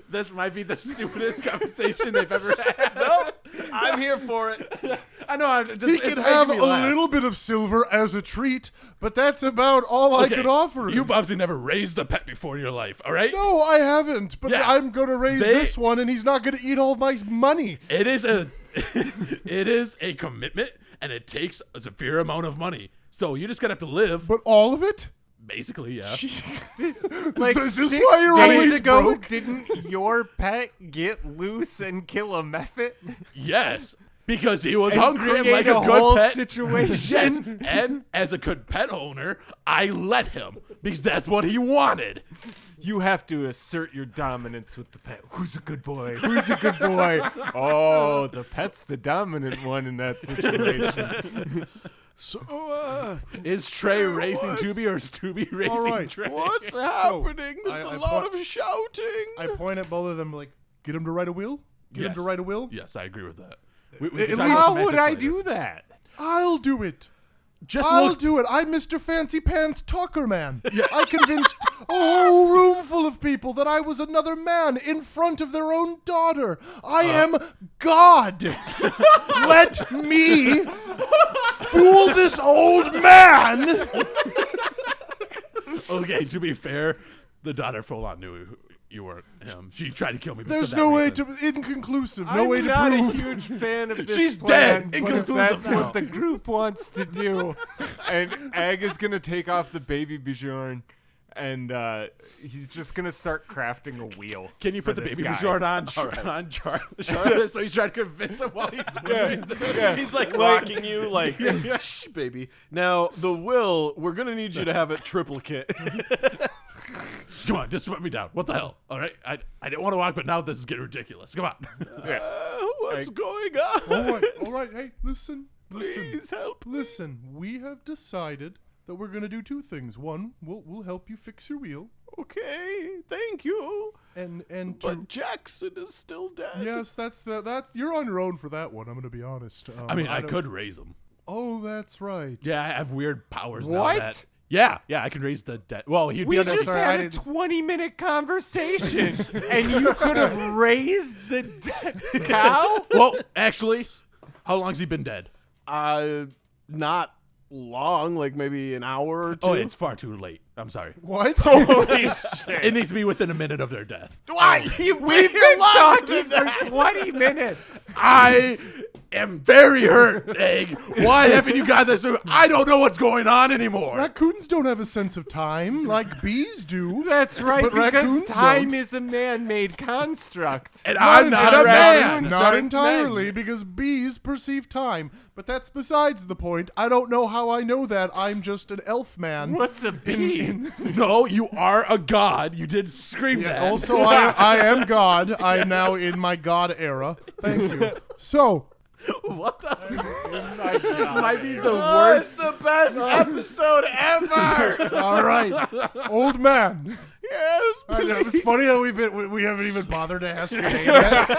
This might be the stupidest conversation they've ever had. Nope, I'm here for it. I know. I'm just, He it's can making have me a laugh. little bit of silver as a treat, but that's about all I Okay, could offer him. You've obviously never raised a pet before in your life, all right? No, I haven't. But Yeah. I'm going to raise They- this one, and he's not going to eat all my money. It is a it is a commitment, and it takes a severe amount of money. So you just gotta have to live. But all of it? Basically, yeah. Like Is this 6 why you're days always ago, broke? didn't your pet get loose and kill a mephit? Yes. Because he was And hungry and create like a a good whole pet situation. Yes, and as a good pet owner, I let him because that's what he wanted. You have to assert your dominance with the pet. Who's a good boy? Who's a good boy? Oh, the pet's the dominant one in that situation. So, Is Trey racing Tubi or is Tubi racing right. Trey? what's happening? There's I a lot put- of shouting. I point at both of them like, get him to write a will? Get him to write a will? Yes, I agree with that. We At can talk least- about How would semantics I later. do that? I'll do it. Just I'll look. do it. I'm Mr. Fancy Pants Talker Man. I convinced a whole room full of people that I was another man in front of their own daughter. I am God. Let me fool this old man. Okay, to be fair, the daughter full on knew you weren't him. She tried to kill me. But There's for that no way reason. to inconclusive. No I'm way to not prove. a huge fan of this She's plan, dead. but if Inconclusive that's now. what the group wants to do. And Ag is gonna take off the baby Bjorn, and he's just gonna start crafting a wheel. Can you for put the this baby guy. Bjorn on Charlotte so he's trying to convince him while he's Yeah. He's like rocking you, like, shh, baby. Now, the will, we're going to need you to have it triplicate. Come on, just put me down. What the hell? All right, I didn't want to walk, but now this is getting ridiculous. Come on. What's going on? All right. Hey, listen. Please help. Listen, we have decided that we're going to do two things. One, we'll help you fix your wheel. Okay, thank you. And But Jackson is still dead. yes, that's you're on your own for that one. I'm going to be honest. I mean, I don't- could raise him. Oh, that's right. Yeah, I have weird powers now. What? That, yeah, I can raise the dead. Well, he'd We be under. just sorry, had I a didn't- 20-minute conversation, and you could have raised the dead cow? Well, actually, how long's he been dead? Not long, like maybe an hour or two. Oh, it's far too late. I'm sorry. What? Holy shit. It needs to be within a minute of their death. Why? We've been talking for 20 minutes. I am very hurt, Egg. Why haven't you got this? I don't know what's going on anymore. Raccoons don't have a sense of time like bees do. That's right, But because raccoons time don't. is a man-made construct. And I'm not a man. Not aren't entirely, men. because bees perceive time. But that's besides the point. I don't know how I know that. I'm just an elf man. What's a bee? No, you are a god. You did scream that. Also, I am God. I am now in my God era. Thank you. So, what the? My This God. might be the Oh, worst. it's the best episode ever. all right, old man. Yes, I know, it's please. funny that we haven't even bothered to ask your name yet.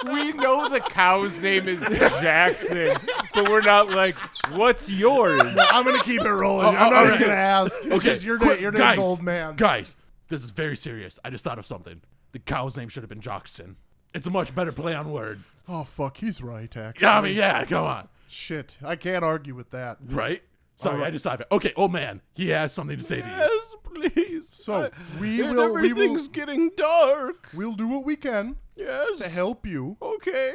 We know the cow's name is Jackson, but we're not like, what's yours? I'm gonna keep it rolling. I'm all not right. even gonna ask. It's Okay, just your quick, name's guys, old man. Guys, this is very serious. I just thought of something. The cow's name should have been Jockston. It's a much better play on words. Oh fuck, he's right. Actually, Yeah, I mean, yeah, come on. shit, I can't argue with that. Right? Sorry, right. I just thought of it. Okay, old man, he has something to say to you. Yes, please. So, we and will- Everything's getting dark. We'll do what we can Yes. to help you. Okay.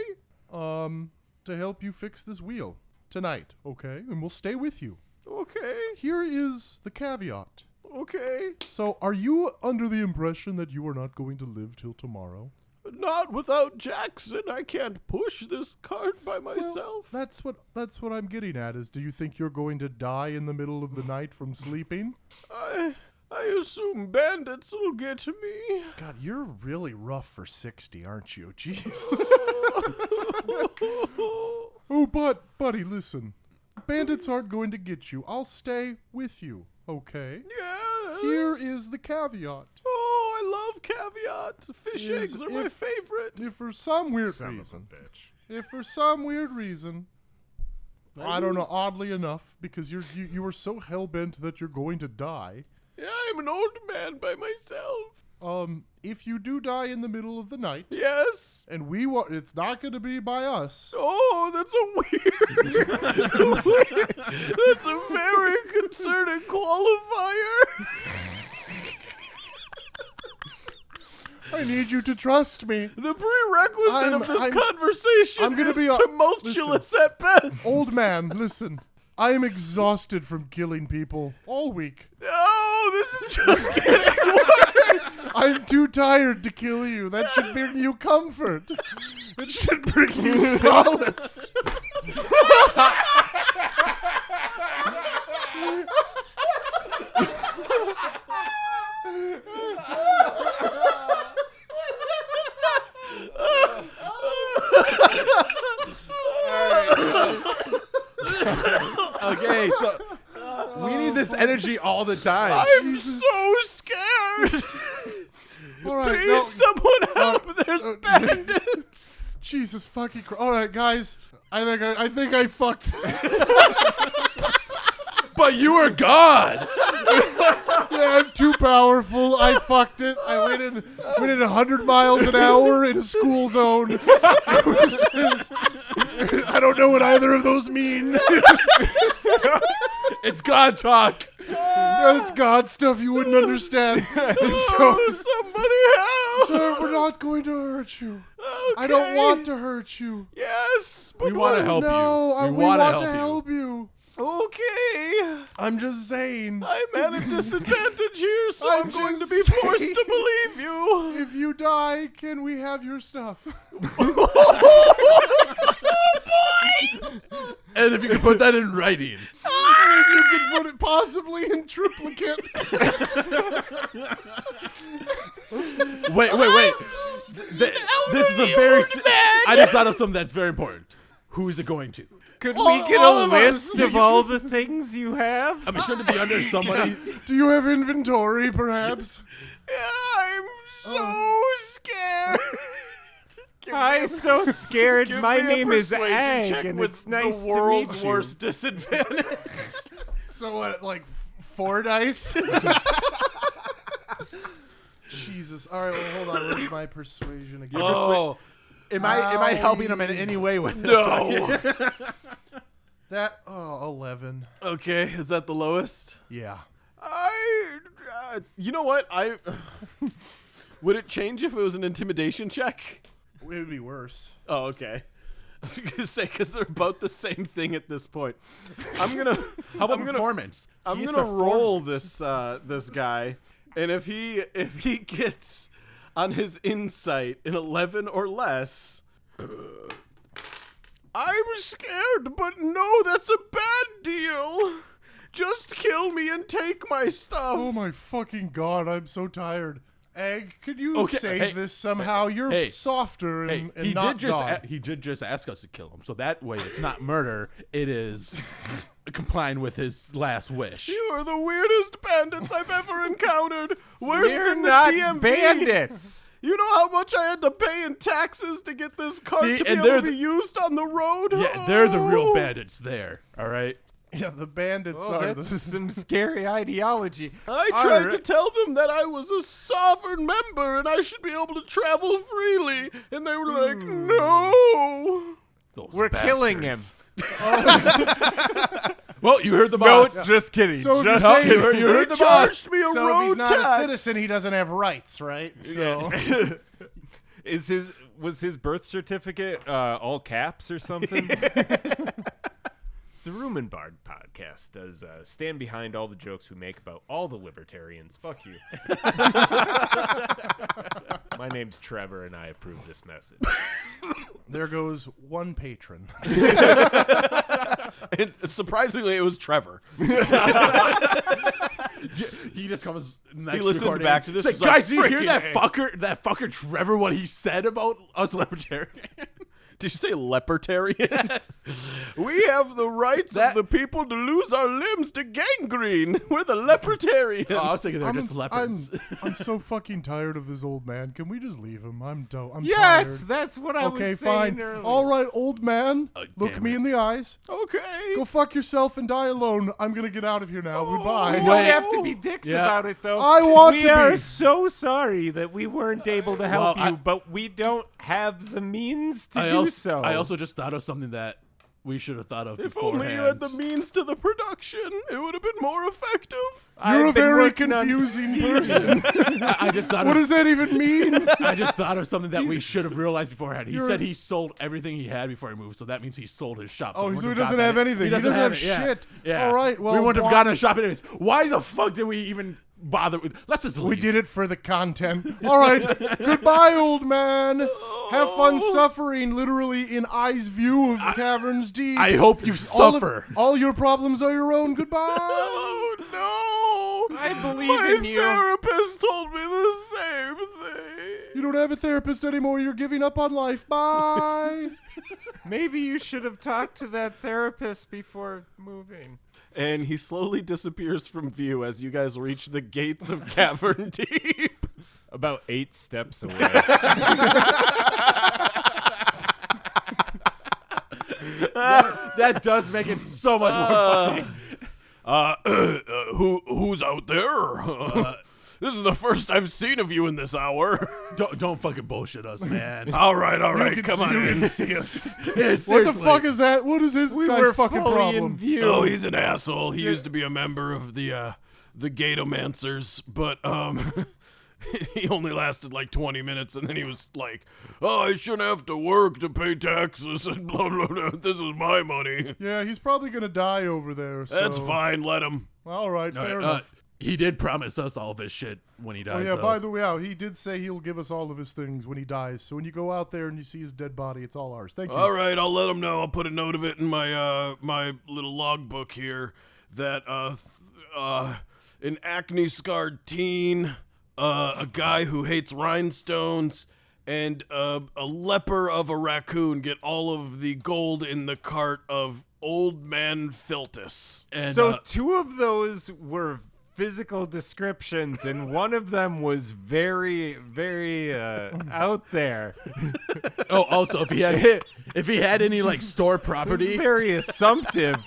To help you fix this wheel tonight. Okay, and we'll stay with you. Okay. Here is the caveat. Okay. So, are you under the impression that you are not going to live till tomorrow? Not without Jackson. I can't push this cart by myself. That's what I'm getting at. Is do you think you're going to die in the middle of the night from sleeping? I assume bandits will get me. God, you're really rough for 60, aren't you? Jeez. Oh, but buddy, listen. Bandits aren't going to get you. I'll stay with you. Okay. Yes. Here is the caveat. Oh, I love caveat. Fish Is eggs are my if- favorite. If for some weird reason, I don't know, oddly enough, because you were so hell bent that you're going to die. Yeah, I'm an old man by myself. If you do die in the middle of the night, Yes. and it's not going to be by us. Oh, that's a weird. That's a very concerning qualifier. I need you to trust me. The prerequisite of this I'm conversation gonna is be tumultuous at best. Old man, listen. I am exhausted from killing people all week. Oh, this is just getting worse. I'm too tired to kill you. That should bring you comfort. It should bring you solace. Okay, so we need this energy all the time. I'm so scared. All right, Please, someone help! There's bandits. Jesus fucking Christ. All right, guys. I think I fucked this. But you were God. Yeah, I'm too powerful. I fucked it. I went in 100 miles an hour in a school zone. I don't know what either of those mean. It's God talk. It's God stuff you wouldn't understand. Somebody help! Sir, we're not going to hurt you. Okay. I don't want to hurt you. Yes, but We want to help No, you. we wanna want to help you. Okay. I'm just saying. I'm at a disadvantage here, so I'm going to just be forced saying. to believe you. If you die, can we have your stuff? And if you can put that in writing. If you could put it possibly in triplicate. Wait. This is a very. I just thought of something that's very important. Who is it going to? Could All- we get all a of us. list of all the things you have? I mean, shouldn't it be under somebody? Do you have inventory, perhaps? I'm so scared. I'm so scared. Give My me a name is persuasion Ag, check and with it's nice the world's to meet you. worst disadvantage. So what, like 4 dice? Jesus. All right, well, hold on. Where's my persuasion again? Oh Am I helping him in any way with no! That, 11. Okay, is that the lowest? Yeah. You know what? Would it change if it was an intimidation check? It would be worse. Oh, okay. I was gonna say because they're about the same thing at this point. I'm gonna. How about I'm gonna performance? I'm He's gonna perform- roll this this guy, and if he gets on his insight an 11 or less, I'm scared. But no, that's a bad deal. Just kill me and take my stuff. Oh my fucking God, I'm so tired. Egg, could you Okay, save hey, this somehow? You're softer and, Hey, not God. he did just ask us to kill him, so that way it's not murder. It is complying with his last wish. You are the weirdest bandits I've ever encountered. Worse We're than the not DMV. bandits. You know how much I had to pay in taxes to get this cart See, to be and able they're to be used on the road? Yeah, they're the real Oh. bandits there. All right. Yeah, the bandits Oh, are that's the... some scary ideology. I tried to tell them that I was a sovereign member and I should be able to travel freely, and they were like, no. Those We're killing him. bastards. Well, you heard the No, boss. just kidding. So just no, kidding. you heard They the boss. charged me a So if road he's not tax. a citizen, he doesn't have rights, right? So Was his birth certificate all caps or something? The Room and Bard podcast does stand behind all the jokes we make about all the libertarians. Fuck you. My name's Trevor, and I approve this message. there goes one patron. And surprisingly, it was Trevor. He just comes next He listened recording. back to this, He's he's like, like, guys, did you hear "Freaking that fucker Trevor, what he said about us libertarians? Did you say lepertarians? We have the rights of the people to lose our limbs to gangrene. We're the lepertarians. Oh, I was thinking they're just leopards. I'm so fucking tired of this old man. Can we just leave him? I'm Yes, tired. that's what I Okay, was saying fine. earlier. All right, old man. Look damn me it. in the eyes. Okay. Go fuck yourself and die alone. I'm gonna get out of here now. Goodbye. We don't have to be dicks Yeah. about it, though. I want we to are be. so sorry that we weren't able to help Well, you, but we don't have the means to I do also, so. I also just thought of something that we should have thought of If beforehand. only you had the means to the production, it would have been more effective. You're I've a been very working on confusing person. I just thought What of, does that even mean? I just thought of something that we should have realized beforehand. He You're- said he sold everything he had before he moved, so that means he sold his shop. Oh, we so wouldn't he doesn't got have that. anything. He doesn't have it, yeah. shit. Yeah. All right, well, we wouldn't have why- gotten a shop anyways. Why the fuck did we even bother? Let's just leave. We did it for the content. All right. Goodbye, old man. Oh, Have fun suffering, literally in eyes view of the caverns deep. I hope you suffer. All your problems are your own. Goodbye. Oh, no. I believe My in you. therapist told me the same thing. You don't have a therapist anymore. You're giving up on life. Bye. Maybe you should have talked to that therapist before moving. And he slowly disappears from view as you guys reach the gates of Cavern Deep. About 8 steps away. That does make it so much more funny. Who's out there? This is the first I've seen of you in this hour. Don't fucking bullshit us, man. All right, come on in. See us. Yeah, What the fuck is that? What is his We guy's were fucking fully problem? in view. Oh, he's an asshole. He used to be a member of the Gatomancers, but he only lasted like 20 minutes, and then he was like, "Oh, I shouldn't have to work to pay taxes and blah blah blah. This is my money." Yeah, he's probably gonna die over there. So. That's fine. Let him. All right, fair enough. He did promise us all of his shit when he dies. Oh yeah, though. by the way, he did say he'll give us all of his things when he dies. So when you go out there and you see his dead body, it's all ours. Thank you. All right, I'll let him know. I'll put a note of it in my my little logbook here that an acne-scarred teen, a guy who hates rhinestones, and a leper of a raccoon get all of the gold in the cart of Old Man Philtis. And, So 2 of those were physical descriptions, and one of them was very, very out there. also if he had any like store It was property, very assumptive.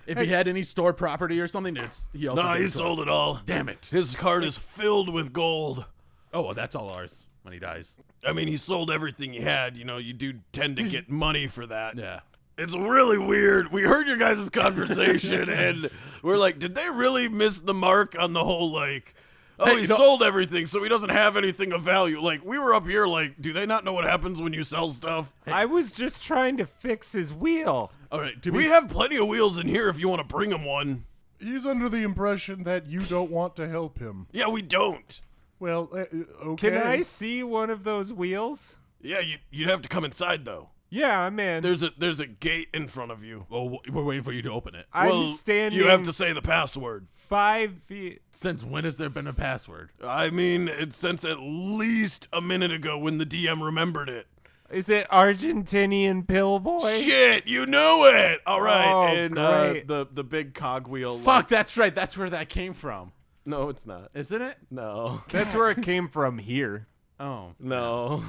if he had any store property or something, he also No, gave he it to sold us. it all. Damn it! His cart is filled with gold. Oh, well, that's all ours when he dies. I mean, he sold everything he had. You know, you do tend to get money for that. Yeah. It's really weird. We heard your guys' conversation, and we're like, did they really miss the mark on the whole, like, oh, he sold everything, so he doesn't have anything of value. Like, we were up here like, do they not know what happens when you sell stuff? I was just trying to fix his wheel. All right. We have plenty of wheels in here if you want to bring him one. He's under the impression that you don't want to help him. Yeah, we don't. Well, okay. Can I see one of those wheels? Yeah, you'd have to come inside, though. Yeah, I'm in. There's a gate in front of you. Oh, we're waiting for you to open it. I'm standing. You have to say the password. 5 feet. Since when has there been a password? I mean, it's since at least a minute ago when the DM remembered it. Is it Argentinian Pillboy? Shit, you knew it. All right, Oh, and great. the big cogwheel. Fuck, that's right. That's where that came from, No, it's not. isn't it? No, That's where it came from here. Oh, no.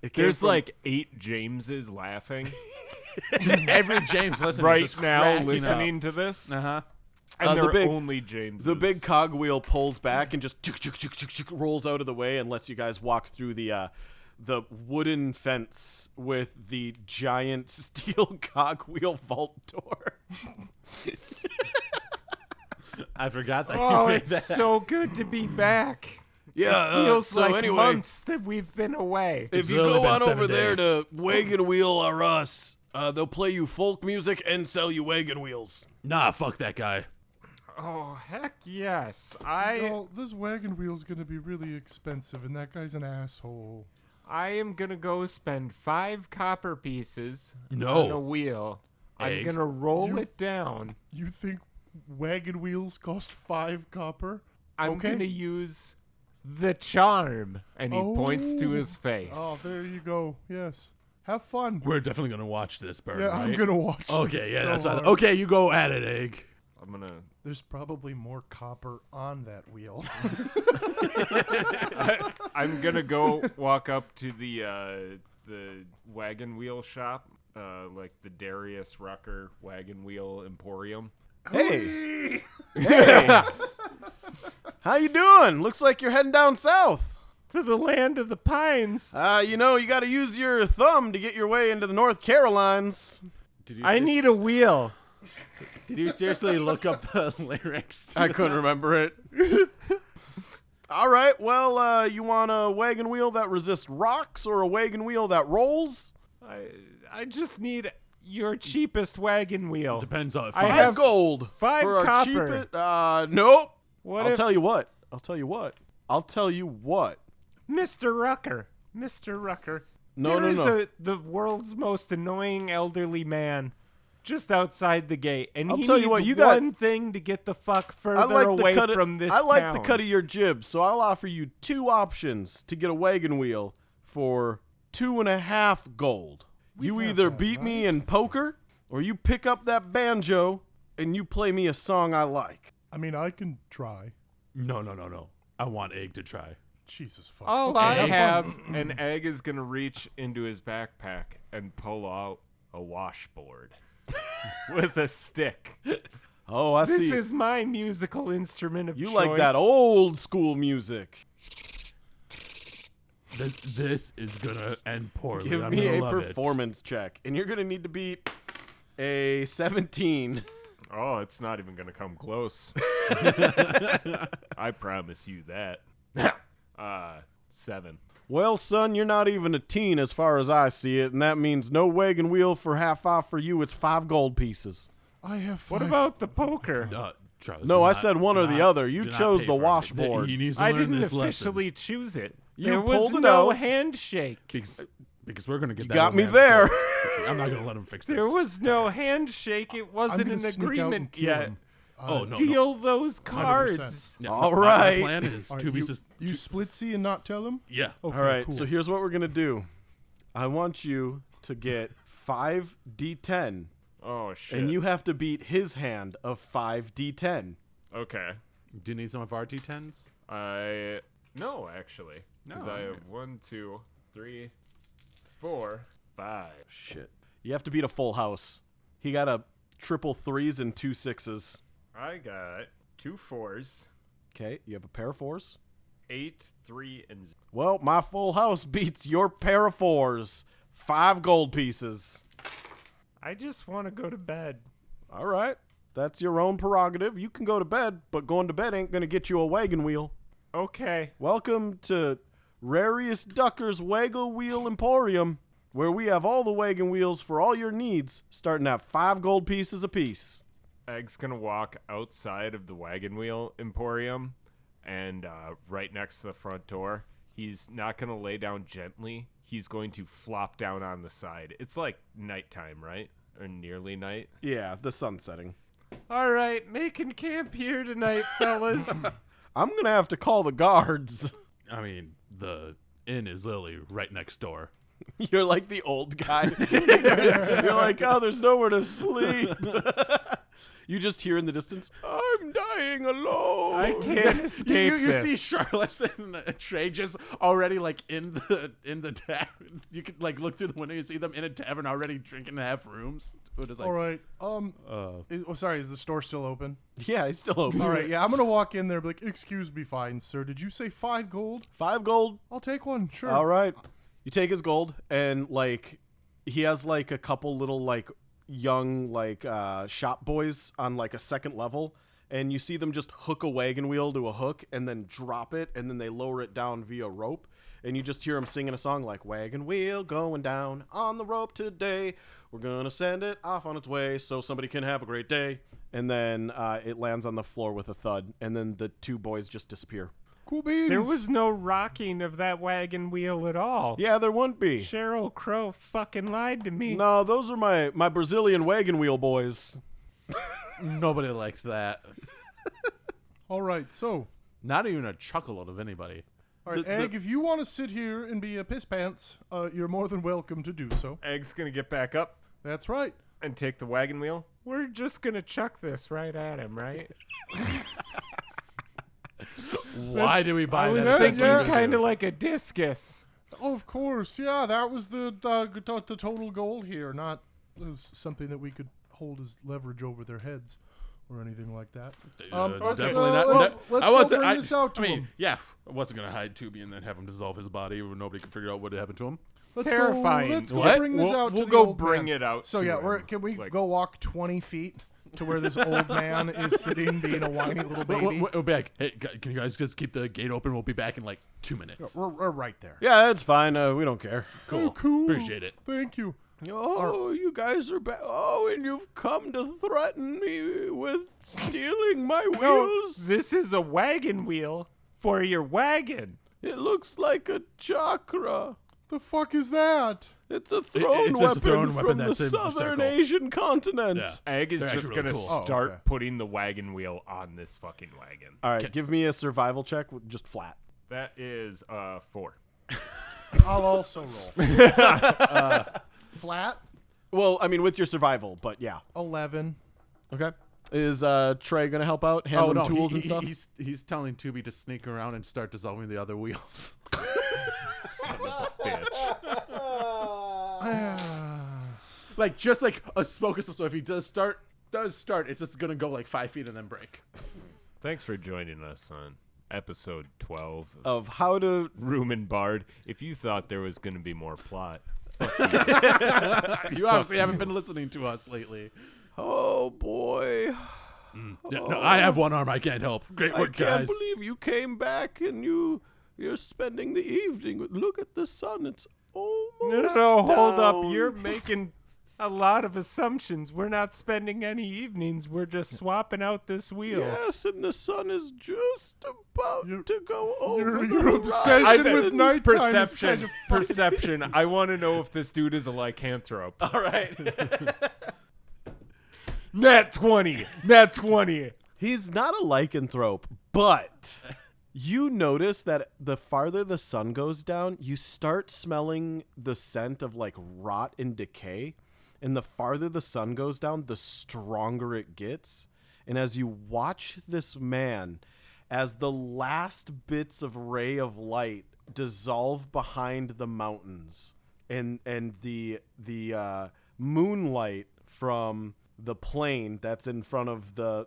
It came There's from- like 8 Jameses laughing just every James listening right is just now cracking listening to this. up. Uh-huh. And the they're big- only Jameses. The big cogwheel pulls back and just rolls out of the way and lets you guys walk through the wooden fence with the giant steel cogwheel vault door. I forgot that. Oh, you made it's that. so good to be back. Yeah, Feels so like anyway, months that we've been away. if It's you really go been on 7 over there days. to Wagon Wheel or Us, they'll play you folk music and sell you wagon wheels. Nah, fuck that guy. Oh, heck yes. No, this wagon wheel's gonna be really expensive, and that guy's an asshole. I am going to go spend 5 copper pieces No. on a wheel. I'm Egg. going to roll it down. You think wagon wheels cost 5 copper? I'm Okay. going to use the charm. And he points to Oh. his face. Oh, there you go. Yes. Have fun. We're definitely gonna watch this, Bird. Yeah, right? I'm gonna watch. Okay, this yeah, so that's hard. right. Okay, you go at it, Egg. I'm going to... There's probably more copper on that wheel. I'm gonna go walk up to the wagon wheel shop, like the Darius Rucker Wagon Wheel Emporium. Hey, hey, how you doing? Looks like you're heading down south. To the land of the pines. You know, you got to use your thumb to get your way into the North Carolines. I need a wheel. Did you seriously look up the lyrics? to I couldn't remember it. All right, well, you want a wagon wheel that resists rocks or a wagon wheel that rolls? I just need your cheapest wagon wheel. Depends on. I Five have gold 5 for our copper. cheapest. Nope. What I'll if tell you what. I'll tell you what. Mr. Rucker? No, There no, is the world's most annoying elderly man just outside the gate, and I'll he tell needs you what, you got- one thing to get the fuck I further like away the cut from this I like town. the cut of your jib, so I'll offer you 2 options to get a wagon wheel for 2.5 gold. You have either that, beat me right? in poker, or you pick up that banjo and you play me a song I like. I mean, I can try. No. I want Egg to try. Jesus fuck. All Okay, I have have, an egg is gonna reach into his backpack and pull out a washboard with a stick. Oh, I This see. is my musical instrument of You choice. like that old school music. This is gonna end poorly. Give I'm me gonna a love performance check, and you're gonna need to beat a 17. Oh, it's not even gonna come close. I promise you that. 7. Well, son, you're not even a teen as far as I see it, and that means no wagon wheel for half off for you. It's 5 gold pieces. I have 5. What about the poker? it. Charles, No, do I not- said one do or the not- other. You do not chose pay the for it. washboard. He needs to I learn didn't this lesson. officially choose it. You There was pulled it no out. handshake. Because we're gonna get You that got old me man there. fixed. I'm not gonna let him fix this. There was no handshake. It I'm wasn't gonna an sneak out agreement and kill yet. him. Oh no. Deal those 100%. cards. Yeah, All my right. plan is All right, 2 pieces. You splitsy and not tell him? Yeah. Okay, All right, cool. so here's what we're going to do. I want you to get 5d10, Oh shit. and you have to beat his hand of 5d10. Okay. Do you need some of our D10s? No, actually. Because No, I have okay. 1, 2, 3, 4, 5. Shit. You have to beat a full house. He got a triple 3s and 2 6s. I got 2 4s, Okay, you have a pair of 4s. 8, 3, and 0. Well, my full house beats your pair of 4s. 5 gold pieces. I just want to go to bed. All right. That's your own prerogative. You can go to bed, but going to bed ain't going to get you a wagon wheel. Okay. Welcome to Rarius Ducker's Waggle Wheel Emporium, where we have all the wagon wheels for all your needs, starting at 5 gold pieces apiece. Egg's gonna walk outside of the wagon wheel emporium, and right next to the front door, he's not gonna lay down gently. He's going to flop down on the side. It's like nighttime, right? Or nearly night. Yeah, the sun's setting. All right, making camp here tonight, fellas. I'm going to have to call the guards. I mean, the inn is literally right next door. You're like the old guy. You're like, oh, there's nowhere to sleep. You just hear in the distance, I'm dying alone. I can't escape You this. see Charlotte and Trey just already like in the tavern. You could like look through the window. You see them in a tavern already drinking in half rooms. Just, like, All right. Sorry, is the store still open? Yeah, he's still open. All right, yeah, I'm going to walk in there and be like, excuse me, fine, sir. Did you say 5 gold? 5 gold. I'll take one, sure. All right. You take his gold, and like he has like a couple little like young like shop boys on like a second level, and you see them just hook a wagon wheel to a hook and then drop it, and then they lower it down via rope, and you just hear them singing a song like, wagon wheel going down on the rope today, we're gonna send it off on its way so somebody can have a great day. And then it lands on the floor with a thud, and then the 2 boys just disappear. Cool beans. There was no rocking of that wagon wheel at all. Yeah, there wouldn't be. Cheryl Crow fucking lied to me. No, those are my Brazilian wagon wheel boys. nobody likes that. All right, so, Not even a chuckle out of anybody. all right, Egg, if you want to sit here and be a piss pants, you're more than welcome to do so. Egg's gonna get back up That's right. and take the wagon wheel. We're just gonna chuck this right at him, right? Why do we buy I was that? thinking yeah. kind of like a discus. Oh, of course, yeah, that was the total goal here, not as something that we could hold as leverage over their heads or anything like that. Let's, Definitely not. let's I go wasn't. bring I, this out to I mean, him. yeah, I wasn't gonna hide Tubi and then have him dissolve his body when nobody could figure out what had happened to him. Terrifying. Let's go What? bring this We'll- out. we'll to the go old bring man. it out So to yeah, him, can we like- go walk 20 feet to where this old man is sitting, being a whiny little baby? We'll be like, hey, can you guys just keep the gate open? We'll be back in like 2 minutes. We're right there. Yeah, that's fine. We don't care. Cool. Oh, cool. Appreciate it. Thank you. Oh, you guys are back. Oh, and you've come to threaten me with stealing my wheels. This is a wagon wheel for your wagon. It looks like a chakra. The fuck is that? It's a thrown it's a weapon thrown from weapon the that's in southern circle. Asian continent. Yeah. Egg is They're just actually gonna really cool. start Oh, okay. putting the wagon wheel on this fucking wagon. All right, give me a survival check with just flat. That is 4. I'll also roll. Flat, Well, I mean, with your survival, but yeah. 11. Okay. Is Trey gonna help out, Oh handling no, tools and stuff? he's telling Tubi to sneak around and start dissolving the other wheels. Son of a bitch. Like just like a smoke system. So if he does start, it's just gonna go like 5 feet and then break. Thanks for joining us on episode 12 Of how to. Room and Bard. If you thought there was going to be more plot, You obviously haven't been listening to us lately. Oh boy. Yeah, no, I have one arm. I can't help. Great I work, can't guys. believe you came back and you're spending the evening with. Look at the sun. It's almost. no, hold up. down. You're making a lot of assumptions. We're not spending any evenings. We're just swapping out this wheel. Yes, and the sun is just about to go over the Your obsession horizon. with nighttime is Perception. kind of funny. Perception. I want to know if this dude is a lycanthrope. All right. Nat 20. Nat 20. He's not a lycanthrope, but you notice that the farther the sun goes down, you start smelling the scent of like rot and decay. And the farther the sun goes down, the stronger it gets. And as you watch this man, as the last bits of ray of light dissolve behind the mountains, and the moonlight from the plane that's in front of the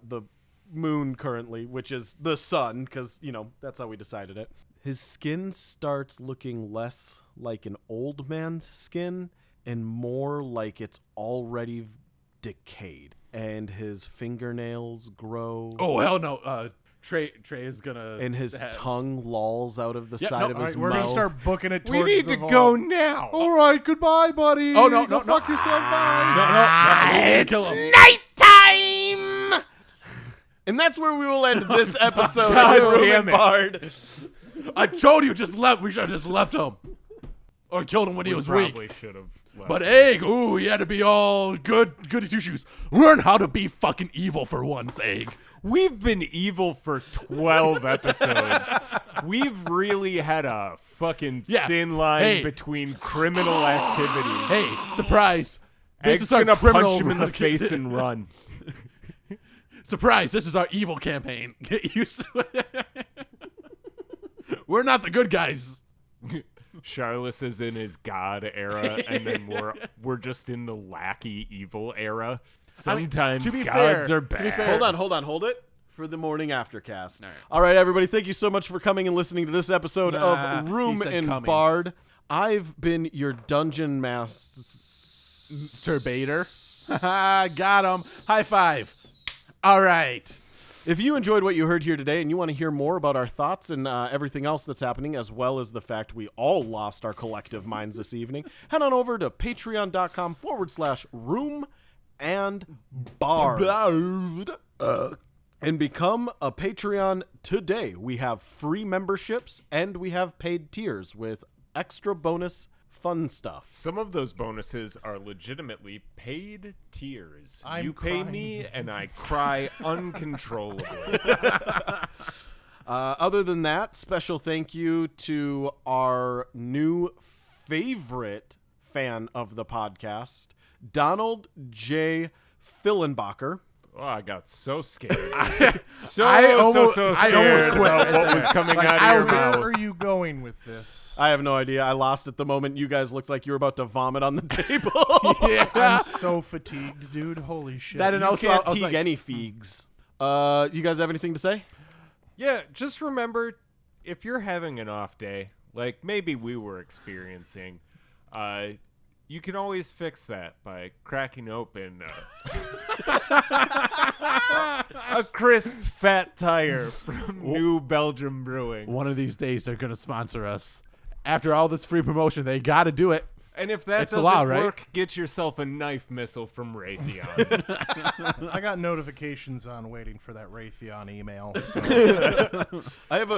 moon currently, which is the sun, because that's how we decided it. His skin starts looking less like an old man's skin and more like it's already decayed, and his fingernails grow. Oh hell no! Trey is gonna. And his have- tongue lolls out of the Yep, side nope. of All his right, we're mouth. going to start booking it We towards need the to vault. go now. All right, goodbye, buddy. Oh, no, Go no, no. fuck yourself, bye. No, we need to kill him. Nighttime! And that's where we will end this episode God of Room damn and it. Bard. I told you, just left. We should have just left him, or killed him when he was weak. Probably should have. But Egg, ooh, he had to be all good at two shoes. Learn how to be fucking evil for once, Egg. We've been evil for 12 episodes. We've really had a fucking Yeah. thin line Hey. between criminal activities. Hey, surprise! This Egg's is our gonna criminal. punch him in the face and run. Surprise! This is our evil campaign. Get used to it. We're not the good guys. Charles is in his god era, and then we're just in the lackey evil era. Sometimes to be gods fair- are to be bad. fair- Hold it for the morning aftercast. All right, everybody, thank you so much for coming and listening to this episode of Room he said and coming. Bard. I've been your dungeon master. Turbator. Got him. High five. All right. If you enjoyed what you heard here today and you want to hear more about our thoughts and everything else that's happening, as well as the fact we all lost our collective minds this evening, head on over to patreon.com/room and bard and become a Patreon today. We have free memberships and we have paid tiers with extra bonus fun stuff. Some of those bonuses are legitimately paid tiers. I'm you pay crying. me, and I cry uncontrollably. Other than that, special thank you to our new favorite fan of the podcast, Donald J. Fillenbacher. Oh, I got so scared. I so almost scared quit about right what there. was coming Like, out I of your was- Where mouth. are you going with this? I have no idea. I lost at the moment. You guys looked like you were about to vomit on the table. Yeah. I'm so fatigued, dude. Holy shit. That and You also, can't I was teague like, any feegs. You guys have anything to say? Yeah, just remember, if you're having an off day, like maybe we were experiencing, you can always fix that by cracking open a crisp fat tire from New Belgium Brewing. one of these days they're gonna sponsor us. After all this free promotion, they got to do it. And if that It's doesn't allowed, right? work, get yourself a knife missile from Raytheon. I got notifications on waiting for that Raytheon email. So. I have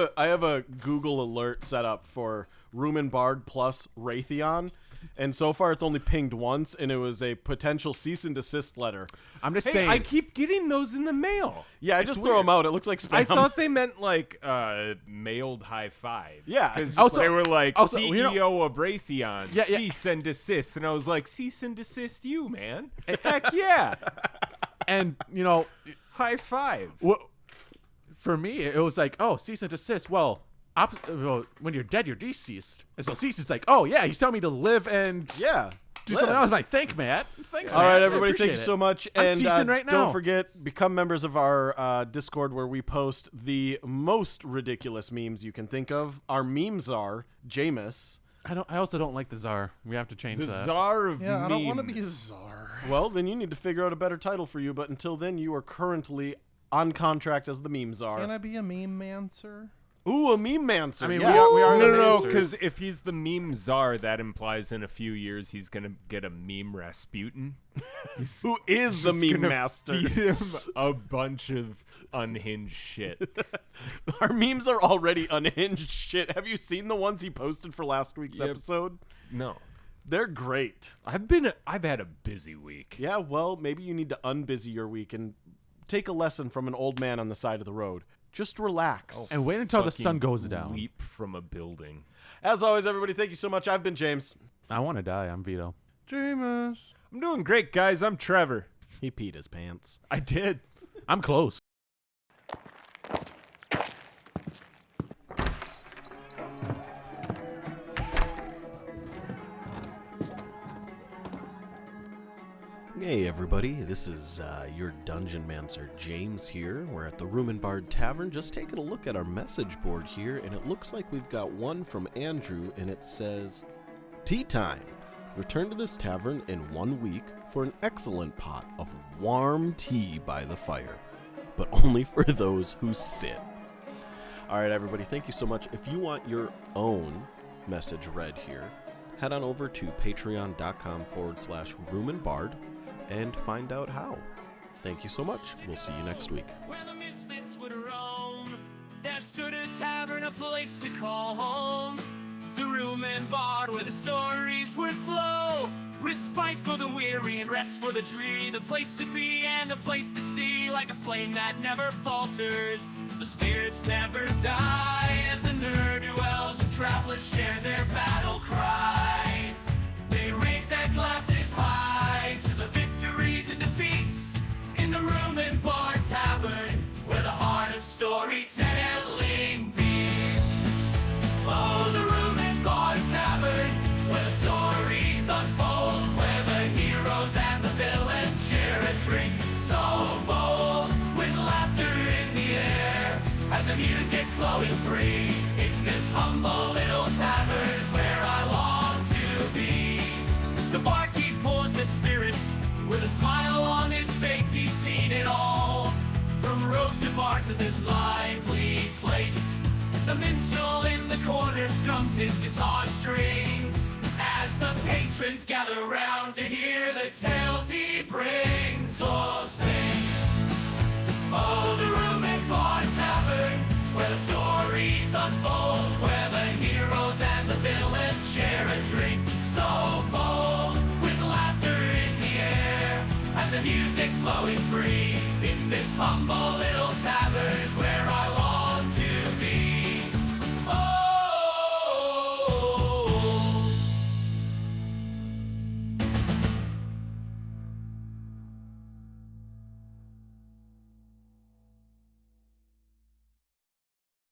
a Google alert set up for Room and Bard plus Raytheon, and so far it's only pinged once, and it was a potential cease and desist letter. I'm just Hey, saying. I keep getting those in the mail. Yeah, I just throw them out. It looks like spam. I thought they meant like mailed high five. Yeah. because Also- they were like also, CEO you know- of Raytheon, Yeah, yeah. cease and desist, and I was like, cease and desist, you man. Heck yeah, and high five. for me, it was like, oh, cease and desist. Well, when you're dead, you're deceased. And so cease is like, oh yeah, he's telling me to live and Yeah. do something else. I'm like, thanks, Matt. Thanks, All Matt. right, I everybody, thank you appreciate so it. much. I'm And ceasing right now. don't forget, become members of our Discord where we post the most ridiculous memes you can think of. Our memes are Jameis. I also don't like the czar. We have to change The that. czar of Yeah, I don't want to be a memes. czar. Well, then you need to figure out a better title for you. But until then, you are currently on contract as the meme czar. Can I be a meme man, sir? Ooh, a meme mancer. I mean, yes. we are the No, Mancers. because if he's the meme czar, that implies in a few years he's gonna get a meme Rasputin. Who is the Just meme gonna master? feed him a bunch of unhinged shit. Our memes are already unhinged shit. Have you seen the ones he posted for last week's Yep. episode? No, They're great. I've had a busy week. Yeah, well, maybe you need to unbusy your week and take a lesson from an old man on the side of the road. Just relax. And wait until the Fucking sun goes down. Leap from a building. As always, everybody, thank you so much. I've been James. I want to die. I'm Vito. Jameis. I'm doing great, guys. I'm Trevor. He peed his pants. I did. I'm close. Hey everybody, this is your Dungeon Mancer James here. We're at the Room and Bard Tavern, just taking a look at our message board here, and it looks like we've got one from Andrew, and it says, Tea time! Return to this tavern in 1 week for an excellent pot of warm tea by the fire, but only for those who sit. Alright everybody, thank you so much. If you want your own message read here, head on over to patreon.com/roomandbard and find out how. Thank you so much. We'll see you next week. Where the misfits would roam, there stood a tavern, a place to call home. The room and bar where the stories would flow. Respite for the weary and rest for the dreary. The place to be and a place to see, like a flame that never falters. The spirits never die as the ne'er-do-wells and travelers share their battle cries. They raise their glasses high to the victories and defeats in the Room and Bar Tavern, where the heart of storytelling beats. Oh, the Room and Bar Tavern, where the stories unfold, where the heroes and the villains share a drink so bold, with laughter in the air and the music flowing free. In this humble little tavern's where I long to be. The barkeep pours the spirits with a smile on his face. He's seen it all, from rogues to bards in this lively place. The minstrel in the corner strums his guitar strings as the patrons gather round to hear the tales he brings. So sing, oh, the Room and Bar Tavern, where the stories unfold, where the heroes and the villains share a drink so bold, with laughter in the air and the music flowing free. In this humble